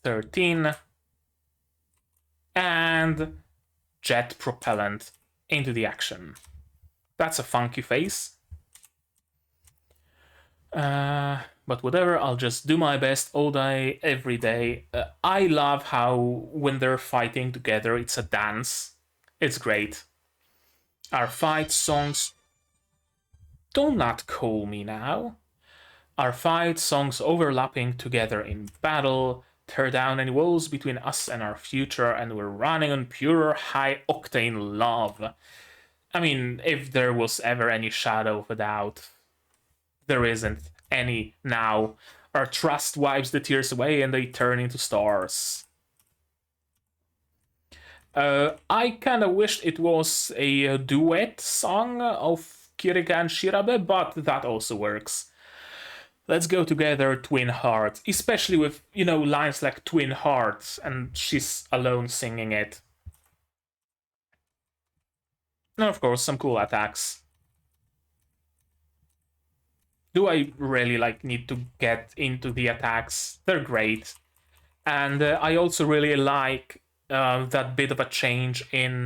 Speaker 1: 13. And jet propellant into the action. That's a funky face. But whatever, I'll just do my best all day, every day. I love how when they're fighting together, it's a dance. It's great. Our fight songs... Do not call me now. Our fight songs overlapping together in battle, tear down any walls between us and our future, and we're running on pure high-octane love. I mean, if there was ever any shadow of a doubt, there isn't any now. Our trust wipes the tears away and they turn into stars. I kind of wished it was a duet song of Kirika and Shirabe, but that also works. Let's go together, twin hearts. Especially with, you know, lines like twin hearts, and she's alone singing it. And of course, some cool attacks. Do I really need to get into the attacks? They're great. And I also really like that bit of a change in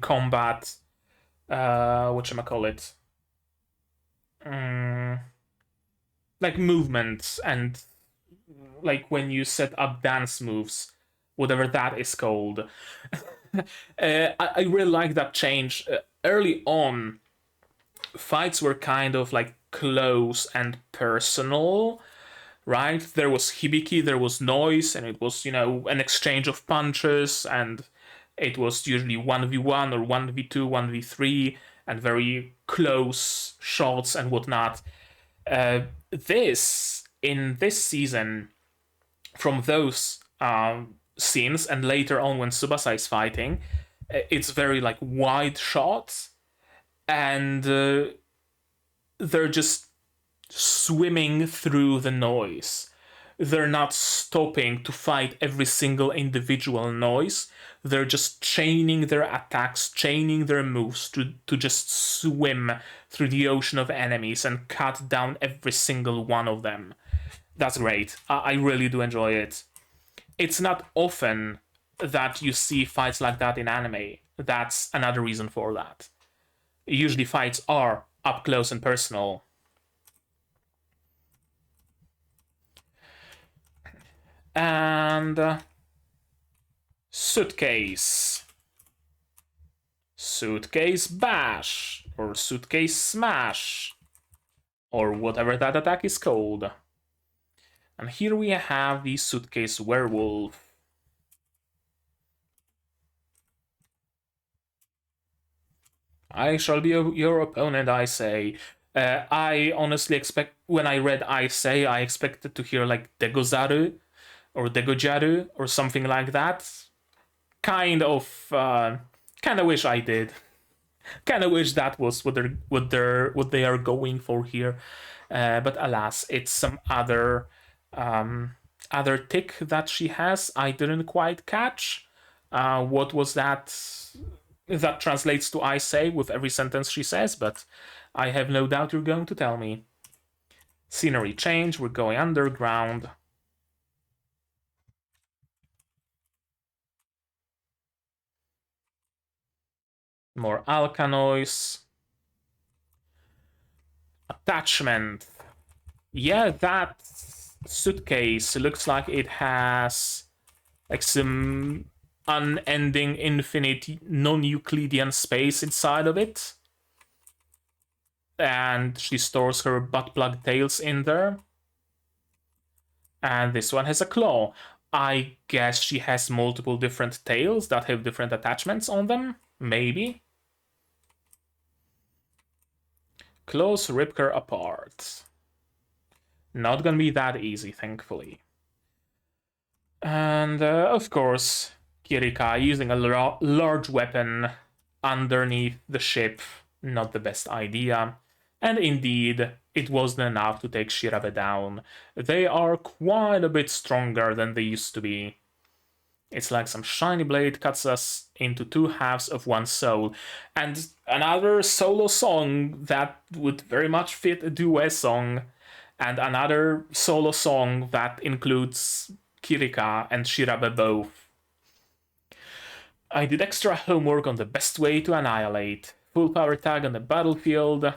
Speaker 1: combat. Whatchamacallit? Like movements and like when you set up dance moves, whatever that is called. I really like that change. Early on, fights were kind of like close and personal, right? There was Hibiki, there was noise, and it was, you know, an exchange of punches, and it was usually 1v1 or 1v2, 1v3, and very close shots and whatnot. In this season, from those scenes, and later on when Tsubasa is fighting, it's very like wide shots, and they're just swimming through the noise. They're not stopping to fight every single individual noise. They're just chaining their attacks, chaining their moves to just swim through the ocean of enemies and cut down every single one of them. That's great. I really do enjoy it. It's not often that you see fights like that in anime. That's another reason for that. Usually fights are up close and personal. And suitcase. Suitcase bash, or suitcase smash, or whatever that attack is called. And here we have the suitcase werewolf. I shall be your opponent, I say. I honestly expect, when I read I say, I expected to hear like Degozaru or Degojaru or something like that. Kind of wish I did. Kind of wish that was what they are going for here. But alas, it's some other tick that she has. I didn't quite catch. What was that? That translates to I say with every sentence she says, but I have no doubt you're going to tell me. Scenery change, we're going underground. More alkanoids. Attachment. Yeah, that suitcase looks like it has like some unending, infinite, non-Euclidean space inside of it. And she stores her butt plug tails in there. And this one has a claw. I guess she has multiple different tails that have different attachments on them. Maybe. Claws rip her apart. Not gonna be that easy, thankfully. And of course, Kirika using a large weapon underneath the ship. Not the best idea. And indeed, it wasn't enough to take Shirabe down. They are quite a bit stronger than they used to be. It's like some shiny blade cuts us into two halves of one soul. And another solo song that would very much fit a duet song. And another solo song that includes Kirika and Shirabe both. I did extra homework on the best way to annihilate. Full power tag on the battlefield.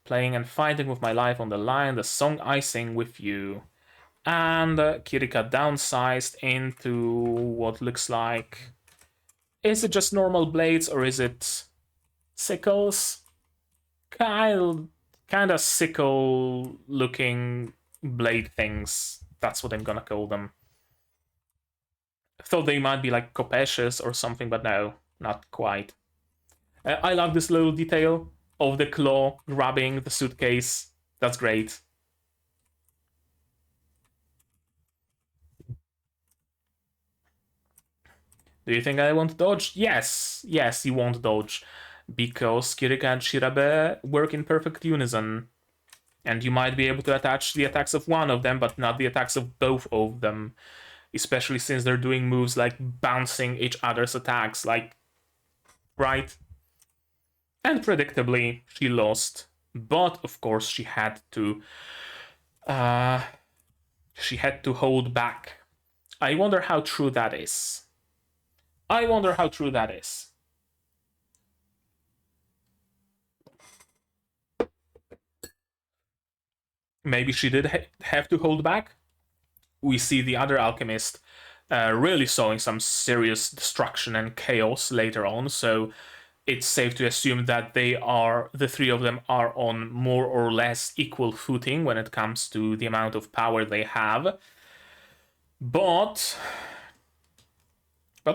Speaker 1: Playing and fighting with my life on the line. The song I sing with you. And Kirika downsized into what looks like... Is it just normal blades or is it sickles? Kind of sickle looking blade things. That's what I'm gonna call them. Thought they might be like Kopeshes or something, but no, not quite. I love this little detail of the claw grabbing the suitcase. That's great. Do you think I won't dodge? Yes, you won't dodge. Because Kirika and Shirabe work in perfect unison. And you might be able to attach the attacks of one of them, but not the attacks of both of them. Especially since they're doing moves like bouncing each other's attacks, like... Right? And predictably, she lost. But, of course, she had to... she had to hold back. I wonder how true that is. Maybe she did have to hold back. We see the other alchemist really showing some serious destruction and chaos later on, so it's safe to assume that the three of them are on more or less equal footing when it comes to the amount of power they have. But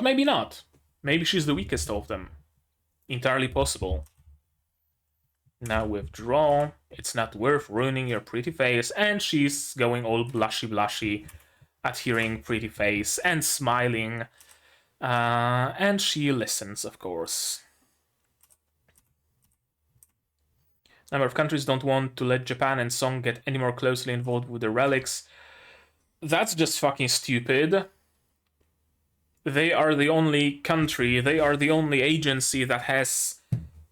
Speaker 1: maybe not. Maybe she's the weakest of them. Entirely possible. Now withdraw. It's not worth ruining your pretty face. And she's going all blushy at hearing pretty face and smiling. And she listens, of course. A number of countries don't want to let Japan and S.O.N.G get any more closely involved with the relics. That's just fucking stupid. They are the only country, they are the only agency that has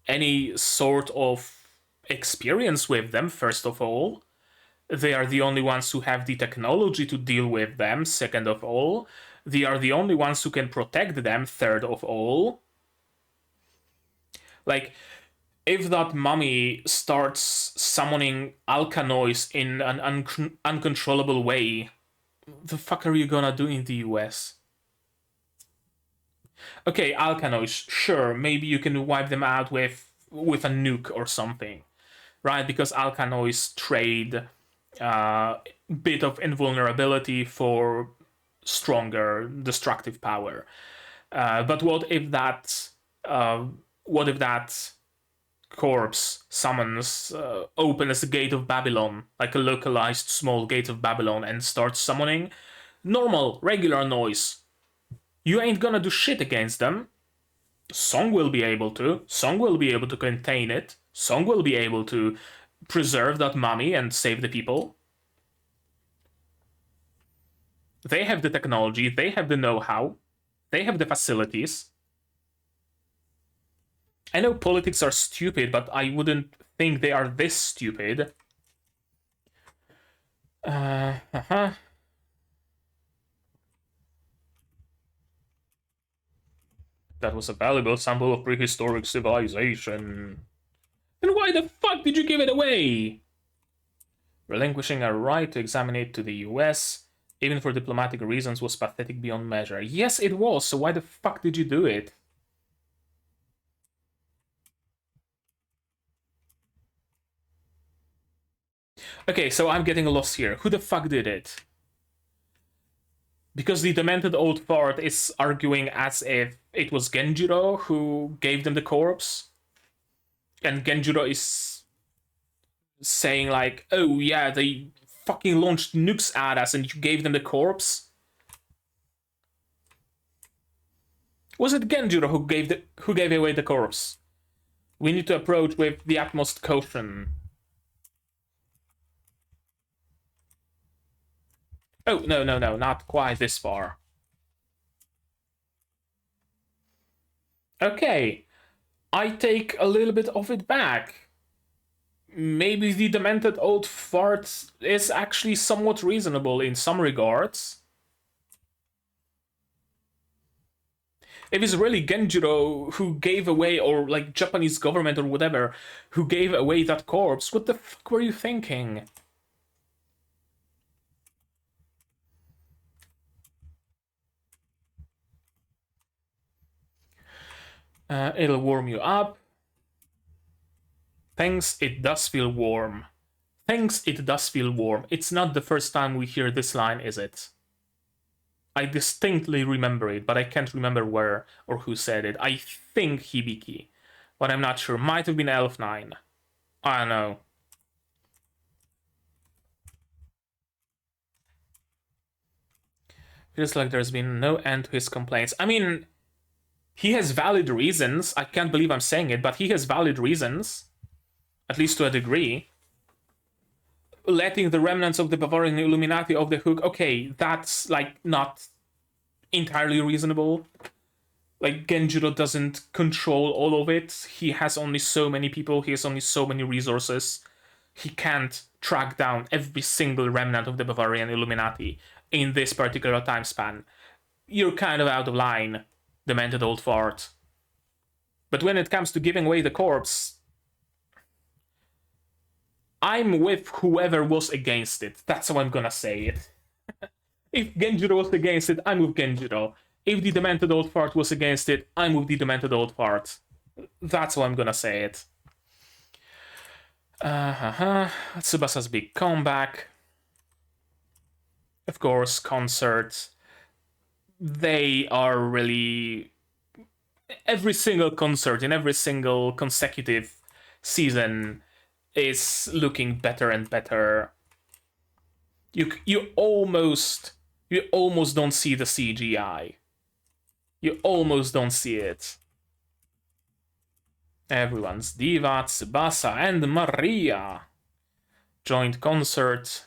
Speaker 1: any sort of experience with them, first of all. They are the only ones who have the technology to deal with them, second of all. They are the only ones who can protect them, third of all. Like, if that mummy starts summoning alkanoids in an uncontrollable way, the fuck are you gonna do in the US? Okay, alkanoids, sure, maybe you can wipe them out with a nuke or something, right? Because alkanoids trade bit of invulnerability for stronger destructive power. But what if that corpse summons opens the gate of Babylon, like a localized small gate of Babylon, and starts summoning normal, regular noise? You ain't gonna do shit against them. S.O.N.G will be able to. S.O.N.G will be able to contain it. S.O.N.G will be able to preserve that mummy and save the people. They have the technology, they have the know-how, they have the facilities. I know politics are stupid, but I wouldn't think they are this stupid. That was a valuable sample of prehistoric civilization. Then why the fuck did you give it away? Relinquishing our right to examine it to the US, even for diplomatic reasons, was pathetic beyond measure. Yes, it was, so why the fuck did you do it? Okay, so I'm getting lost here. Who the fuck did it? Because the demented old fart is arguing as if it was Genjiro who gave them the corpse. And Genjiro is saying like, oh yeah, they fucking launched nukes at us and you gave them the corpse. Was it Genjiro who gave away the corpse? We need to approach with the utmost caution. Oh, no, not quite this far. Okay, I take a little bit of it back. Maybe the demented old fart is actually somewhat reasonable in some regards. If it's really Genjiro who gave away, or like Japanese government or whatever, who gave away that corpse, what the fuck were you thinking? It'll warm you up. Thanks, it does feel warm. Thanks, it does feel warm. It's not the first time we hear this line, is it? I distinctly remember it, but I can't remember where or who said it. I think Hibiki, but I'm not sure. Might have been Elf9. I don't know. Feels like there's been no end to his complaints. I mean, he has valid reasons. I can't believe I'm saying it, but he has valid reasons. At least to a degree. Letting the remnants of the Bavarian Illuminati off the hook, okay, that's like not entirely reasonable. Like, Genjiro doesn't control all of it. He has only so many people, he has only so many resources. He can't track down every single remnant of the Bavarian Illuminati in this particular time span. You're kind of out of line, demented old fart. But when it comes to giving away the corpse, I'm with whoever was against it. That's how I'm gonna say it. If Genjiro was against it, I'm with Genjiro. If the demented old fart was against it, I'm with the demented old fart. That's how I'm gonna say it. Tsubasa's big comeback. Of course, concerts. They are really every single concert in every single consecutive season is looking better and better. You almost don't see the CGI. You almost don't see it. Everyone's Diva, Tsubasa, and Maria. Joint concert.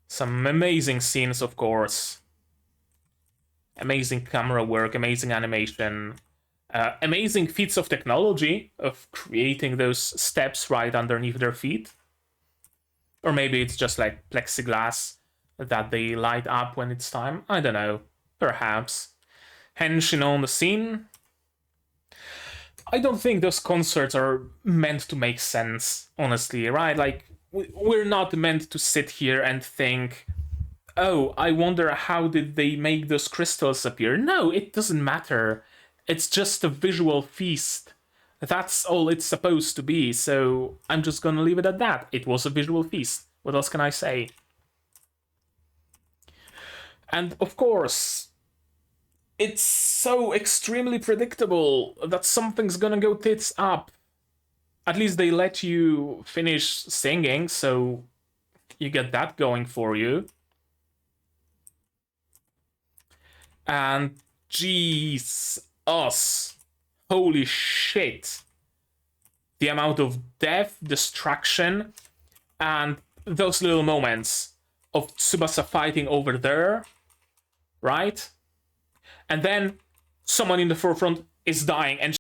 Speaker 1: Some amazing scenes, of course. Amazing camera work, amazing animation. Amazing feats of technology of creating those steps right underneath their feet. Or maybe it's just like plexiglass that they light up when it's time. I don't know. Perhaps. Henshin on the scene. I don't think those concerts are meant to make sense, honestly, right? Like, we're not meant to sit here and think, oh, I wonder how did they make those crystals appear? No, it doesn't matter. It's just a visual feast. That's all it's supposed to be, so I'm just gonna leave it at that. It was a visual feast. What else can I say? And of course, it's so extremely predictable that something's gonna go tits up. At least they let you finish singing, so you get that going for you. And jeez, holy shit. The amount of death, destruction, and those little moments of Tsubasa fighting over there, right? And then someone in the forefront is dying and...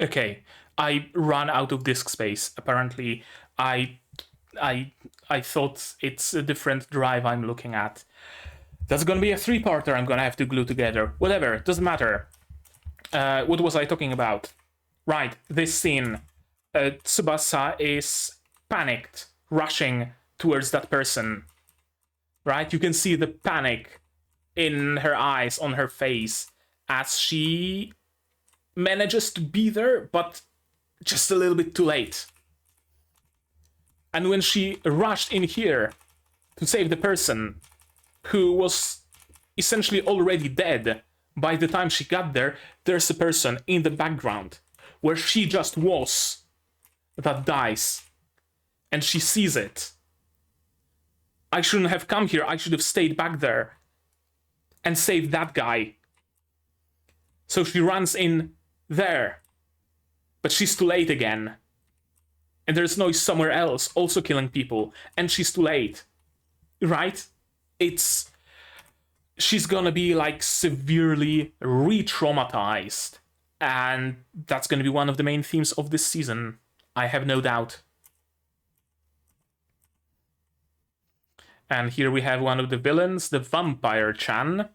Speaker 1: Okay, I ran out of disk space. Apparently, I thought it's a different drive I'm looking at. That's gonna be a three-parter I'm gonna have to glue together. Whatever, doesn't matter. What was I talking about? Right, this scene. Tsubasa is panicked, rushing towards that person. Right? You can see the panic in her eyes, on her face, as she manages to be there, but just a little bit too late. And when she rushed in here to save the person who was essentially already dead by the time she got there, there's a person in the background where she just was that dies. And she sees it. I shouldn't have come here. I should have stayed back there and saved that guy. So she runs in there. But she's too late again. And there's noise somewhere else, also killing people. And she's too late. Right? She's gonna be like severely re-traumatized. And that's gonna be one of the main themes of this season. I have no doubt. And here we have one of the villains, the Vampire-chan.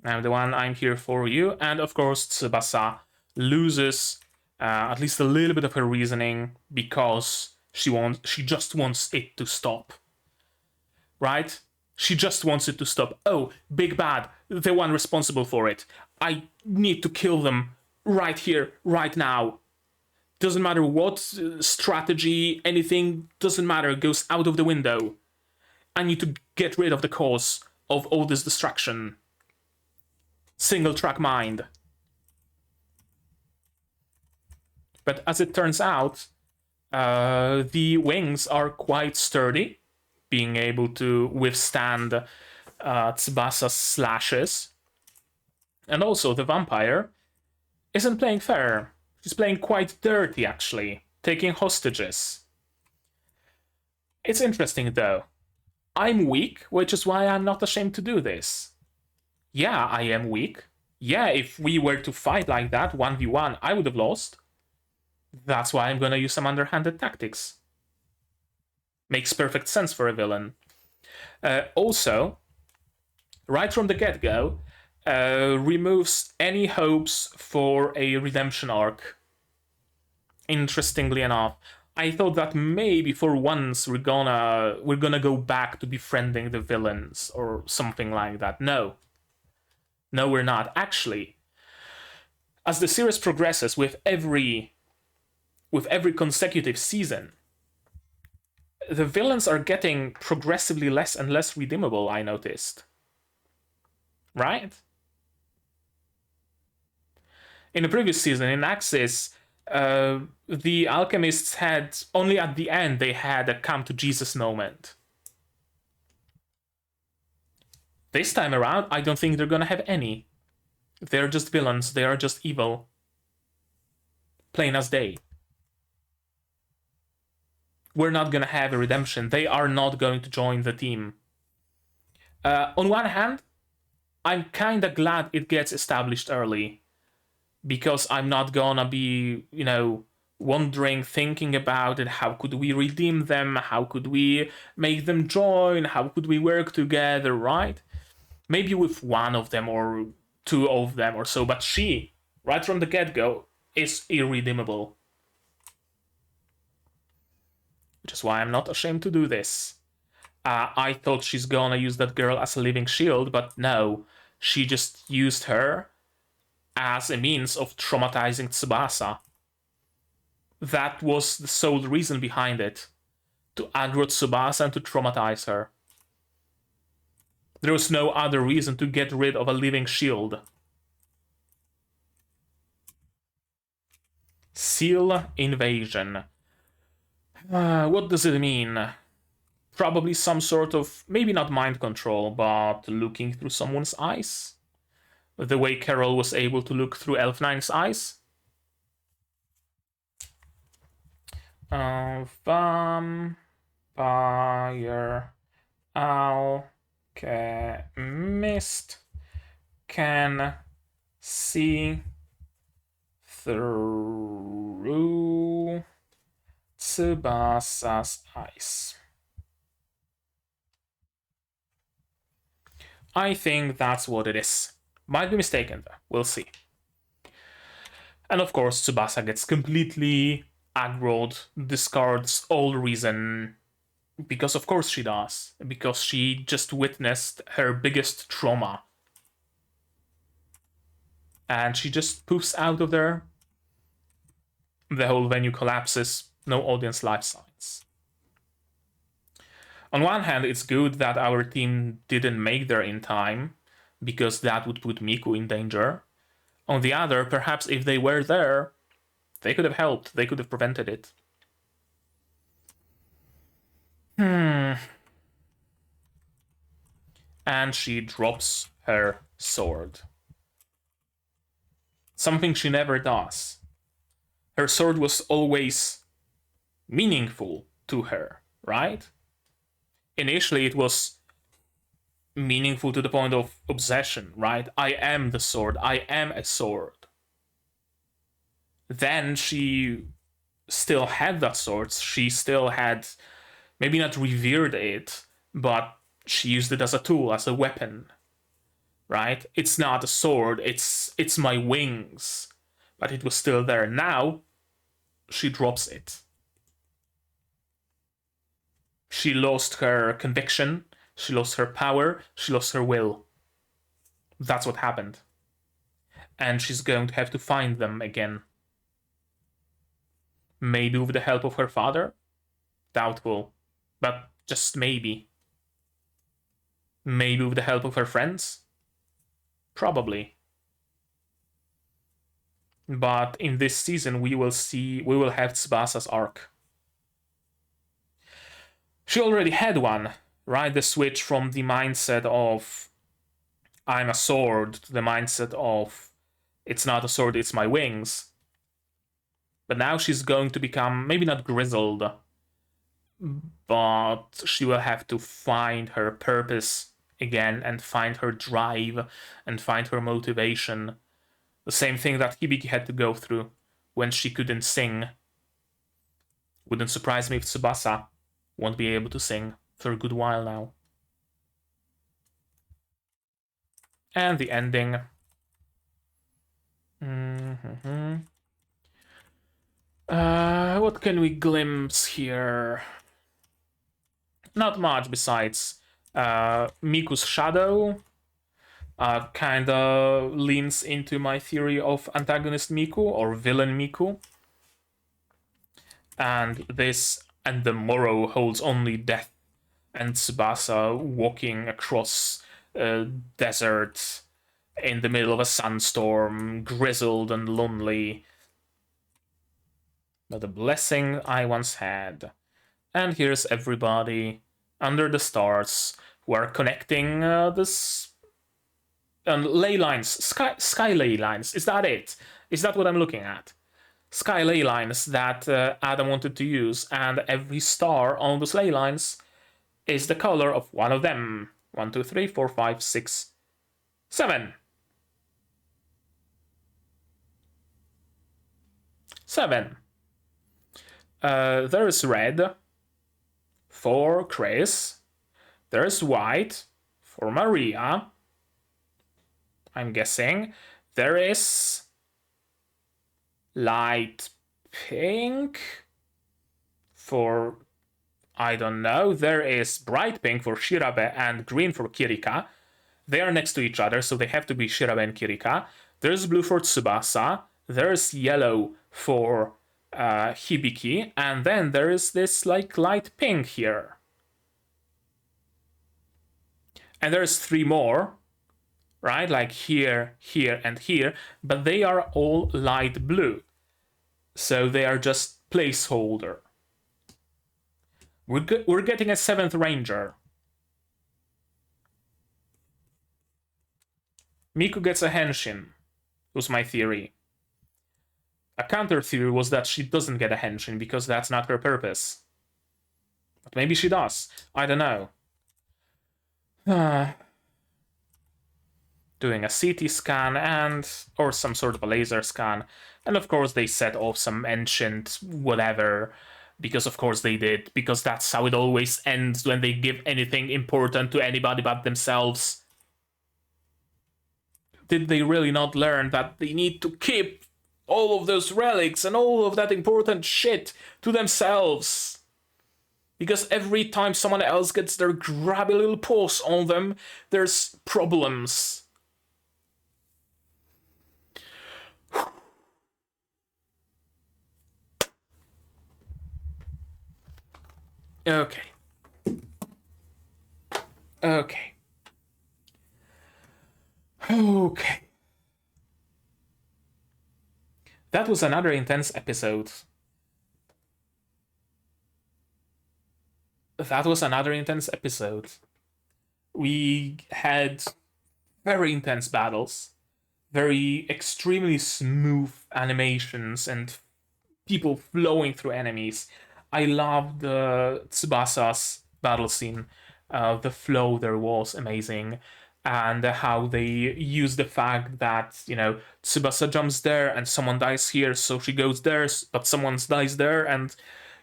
Speaker 1: The one I'm here for you. And of course, Tsubasa loses at least a little bit of her reasoning because she just wants it to stop. Right? She just wants it to stop. Oh, big bad, the one responsible for it. I need to kill them right here, right now. Doesn't matter what strategy, anything, doesn't matter, goes out of the window. I need to get rid of the cause of all this destruction. Single track mind. But as it turns out, the wings are quite sturdy, being able to withstand Tsubasa's slashes. And also, the vampire isn't playing fair. She's playing quite dirty, actually, taking hostages. It's interesting, though. I'm weak, which is why I'm not ashamed to do this. Yeah, I am weak. Yeah, if we were to fight like that, 1v1, I would have lost. That's why I'm gonna use some underhanded tactics. Makes perfect sense for a villain. Also, right from the get-go, removes any hopes for a redemption arc. Interestingly enough, I thought that maybe for once we're gonna go back to befriending the villains or something like that. No, we're not. Actually, as the series progresses with every consecutive season, the villains are getting progressively less and less redeemable, I noticed. right? In the previous season, in Axis, the alchemists had, only at the end, they had a come to Jesus moment. This time around, I don't think they're gonna have any. They're just villains, they are just evil. Plain as day. We're not gonna have a redemption. They are not going to join the team. On one hand, I'm kinda glad it gets established early, because I'm not gonna be, wondering, thinking about it. How could we redeem them? How could we make them join? How could we work together, right? Maybe with one of them or two of them or so, but she, right from the get-go, is irredeemable. Which is why I'm not ashamed to do this. I thought she's gonna use that girl as a living shield, but no. She just used her as a means of traumatizing Tsubasa. That was the sole reason behind it. To aggro Tsubasa and to traumatize her. There was no other reason to get rid of a living shield. Seal invasion. What does it mean? Probably some sort of, maybe not mind control, but looking through someone's eyes? The way Carol was able to look through Elf9's eyes? Vampire alchemist can see through Tsubasa's eyes. I think that's what it is. Might be mistaken though, we'll see. And of course Tsubasa gets completely aggroed, discards all reason, because of course she does, because she just witnessed her biggest trauma. And she just poofs out of there. The whole venue collapses, no audience life signs. On one hand, it's good that our team didn't make there in time, because that would put Miku in danger. On the other, perhaps if they were there, they could have helped, they could have prevented it. And she drops her sword. Something she never does. Her sword was always meaningful to her, right? Initially, it was meaningful to the point of obsession, right? I am the sword. I am a sword. Then she still had that sword. She still had, maybe not revered it, but she used it as a tool, as a weapon, right? It's not a sword. It's my wings, but it was still there. Now, she drops it. She lost her conviction, she lost her power, she lost her will. That's what happened. And she's going to have to find them again. Maybe with the help of her father? Doubtful. But just maybe. Maybe with the help of her friends? Probably. But in this season we will have Tsubasa's arc. She already had one, right? The switch from the mindset of I'm a sword to the mindset of it's not a sword, it's my wings. But now she's going to become, maybe not grizzled, but she will have to find her purpose again and find her drive and find her motivation. The same thing that Hibiki had to go through when she couldn't sing. Wouldn't surprise me if Tsubasa won't be able to sing for a good while now. And the ending. What can we glimpse here? Not much besides Miku's shadow. Kinda leans into my theory of antagonist Miku or villain Miku. And the morrow holds only death. And Tsubasa walking across desert in the middle of a sandstorm, grizzled and lonely. But a blessing I once had. And here's everybody under the stars who are connecting this ley lines, sky ley lines. Is that it? Is that what I'm looking at? Sky ley lines that Adam wanted to use, and every star on those ley lines is the color of one of them. 1, 2, 3, 4, 5, 6, 7. 7. There's red for Chris. There's white for Maria. I'm guessing. There is light pink for, I don't know. There is bright pink for Shirabe and green for Kirika. They are next to each other, so they have to be Shirabe and Kirika. There's blue for Tsubasa. There's yellow for Hibiki. And then there is this like light pink here. And there's 3 more, right? Like here, here, and here. But they are all light blue. So they are just placeholder. We're getting a 7th ranger. Miku gets a henshin, was my theory. A counter theory was that she doesn't get a henshin because that's not her purpose. But maybe she does. I don't know. Doing a CT scan and or some sort of a laser scan. And of course they set off some ancient whatever. Because of course they did. Because that's how it always ends when they give anything important to anybody but themselves. Did they really not learn that they need to keep all of those relics and all of that important shit to themselves? Because every time someone else gets their grabby little paws on them, there's problems. Okay. Okay. Okay. That was another intense episode. We had very intense battles, very extremely smooth animations, and people flowing through enemies. I loved Tsubasa's battle scene. The flow there was amazing. And how they use the fact that, you know, Tsubasa jumps there and someone dies here, so she goes there, but someone dies there, and,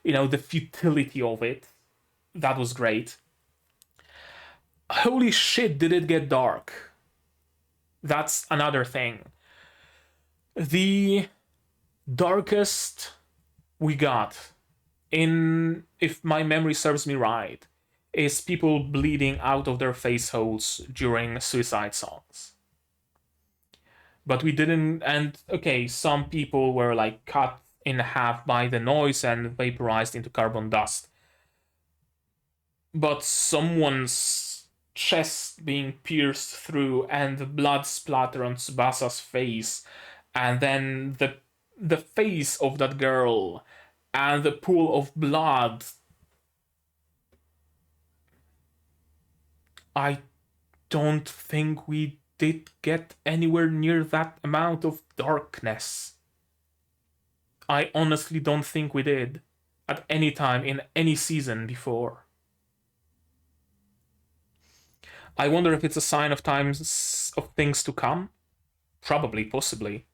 Speaker 1: you know, the futility of it. That was great. Holy shit, did it get dark. That's another thing. The darkest we got, in, if my memory serves me right, is people bleeding out of their face holes during suicide songs. But we didn't, and okay, some people were like cut in half by the noise and vaporized into carbon dust. But someone's chest being pierced through and the blood splatter on Tsubasa's face, and then the face of that girl and the pool of blood. I don't think we did get anywhere near that amount of darkness. I honestly don't think we did at any time in any season before. I wonder if it's a sign of times of things to come. Probably, possibly.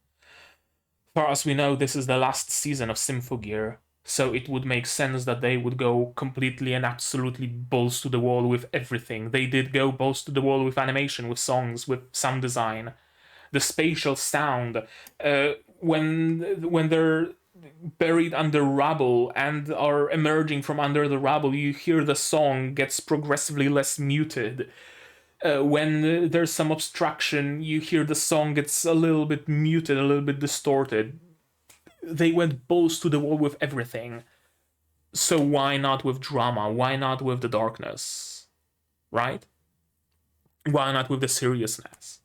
Speaker 1: Far as we know, this is the last season of Symphogear, so it would make sense that they would go completely and absolutely balls to the wall with everything. They did go balls to the wall with animation, with songs, with sound design. The spatial sound, when they're buried under rubble and are emerging from under the rubble, you hear the song gets progressively less muted. When there's some obstruction, you hear the song gets a little bit muted, a little bit distorted. They went balls to the wall with everything. So why not with drama? Why not with the darkness? Right? Why not with the seriousness?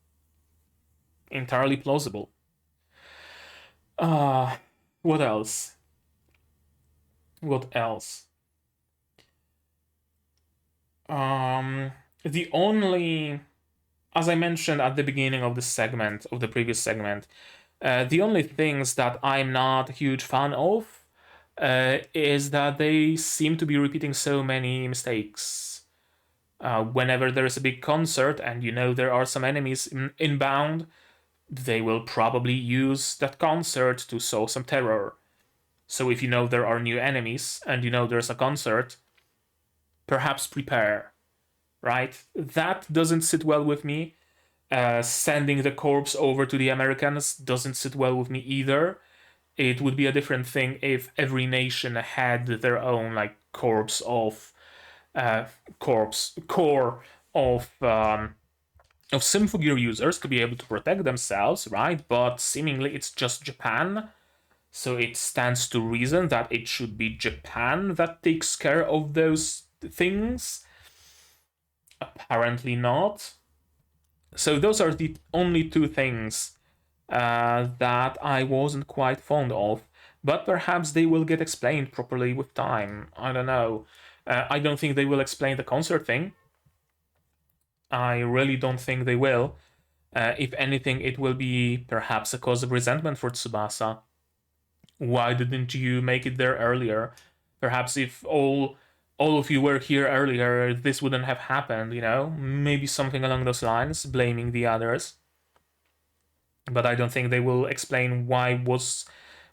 Speaker 1: Entirely plausible. What else? What else? The only, as I mentioned at the beginning of the segment, of the previous segment, the only things that I'm not a huge fan of is that they seem to be repeating so many mistakes. Whenever there is a big concert and there are some enemies inbound, they will probably use that concert to sow some terror. So if there are new enemies and there's a concert, perhaps prepare, right? That doesn't sit well with me. Sending the corpse over to the Americans doesn't sit well with me either. It would be a different thing if every nation had their own core of Symphogear users to be able to protect themselves, right? But seemingly it's just Japan, so it stands to reason that it should be Japan that takes care of those things. Apparently not. So those are the only two things that I wasn't quite fond of, but perhaps they will get explained properly with time. I don't know. I don't think they will explain the concert thing. I really don't think they will. If anything, it will be perhaps a cause of resentment for Tsubasa. Why didn't you make it there earlier? Perhaps if all of you were here earlier, this wouldn't have happened, Maybe something along those lines, blaming the others. But I don't think they will explain why was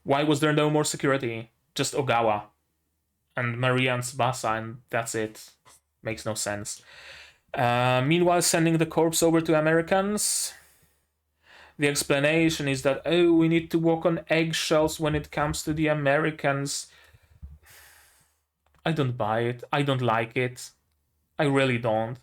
Speaker 1: there no more security? Just Ogawa and Maria and Tsubasa, and that's it. Makes no sense. Meanwhile, sending the corpse over to Americans. The explanation is that, we need to walk on eggshells when it comes to the Americans. I don't buy it. I don't like it. I really don't.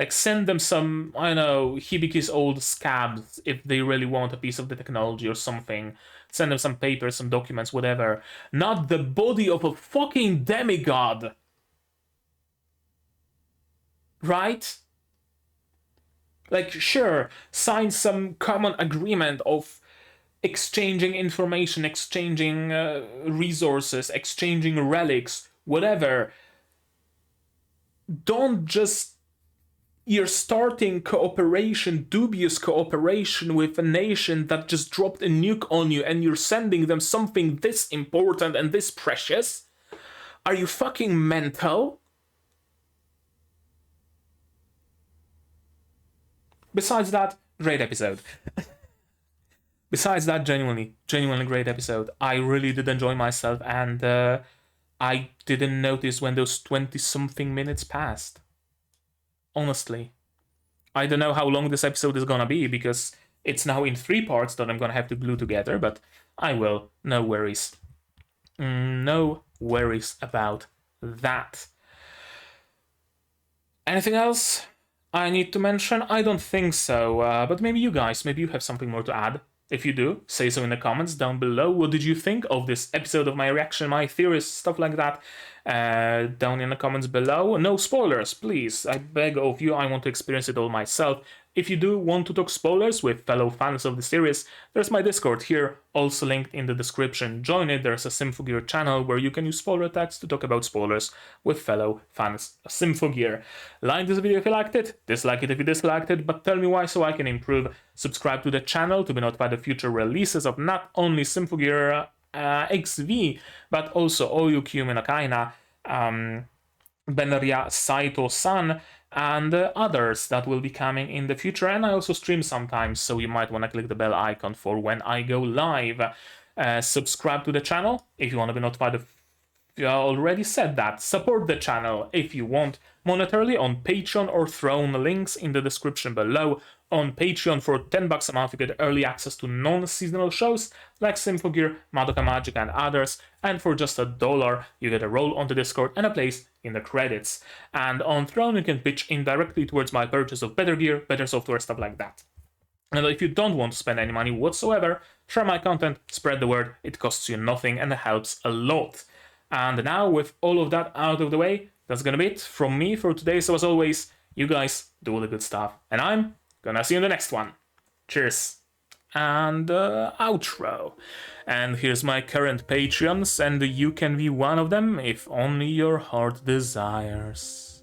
Speaker 1: Send them some, I don't know, Hibiki's old scabs if they really want a piece of the technology or something. Send them some papers, some documents, whatever. Not the body of a fucking demigod. Right? Sure, sign some common agreement of exchanging information, exchanging resources, exchanging relics, whatever. Don't just... You're starting cooperation, dubious cooperation with a nation that just dropped a nuke on you and you're sending them something this important and this precious? Are you fucking mental? Besides that, great episode. Besides that, genuinely great episode. I really did enjoy myself, and I didn't notice when those 20-something minutes passed. Honestly. I don't know how long this episode is gonna be, because it's now in 3 parts that I'm gonna have to glue together, but I will. No worries. No worries about that. Anything else I need to mention? I don't think so, but maybe you guys, maybe you have something more to add. If you do, say so in the comments down below. What did you think of this episode of my reaction, my theories, stuff like that? Down in the comments below. No spoilers, please. I beg of you, I want to experience it all myself. If you do want to talk spoilers with fellow fans of the series, there's my Discord here, also linked in the description. Join it, there's a Symphogear channel where you can use spoiler tags to talk about spoilers with fellow fans of Symphogear. Like this video if you liked it, dislike it if you disliked it, but tell me why so I can improve. Subscribe to the channel to be notified of future releases of not only Symphogear XV, but also Oyukyume no Kaina, Benria Saito-san, and others that will be coming in the future. And I also stream sometimes, so you might want to click the bell icon for when I go live. Subscribe to the channel if you want to be notified of... I already said that. Support the channel if you want monetarily on Patreon or Throne, links in the description below. On Patreon for $10 a month you get early access to non-seasonal shows like Symphogear, Madoka Magic and others, and for just $1 you get a role on the Discord and a place in the credits. And on Throne you can pitch indirectly towards my purchase of better gear, better software, stuff like that. And if you don't want to spend any money whatsoever, share my content, spread the word, it costs you nothing and it helps a lot. And now with all of that out of the way, that's gonna be it from me for today. So as always, you guys do all the good stuff, and I'm gonna see you in the next one. Cheers. and outro. And here's my current Patreons, and you can be one of them if only your heart desires.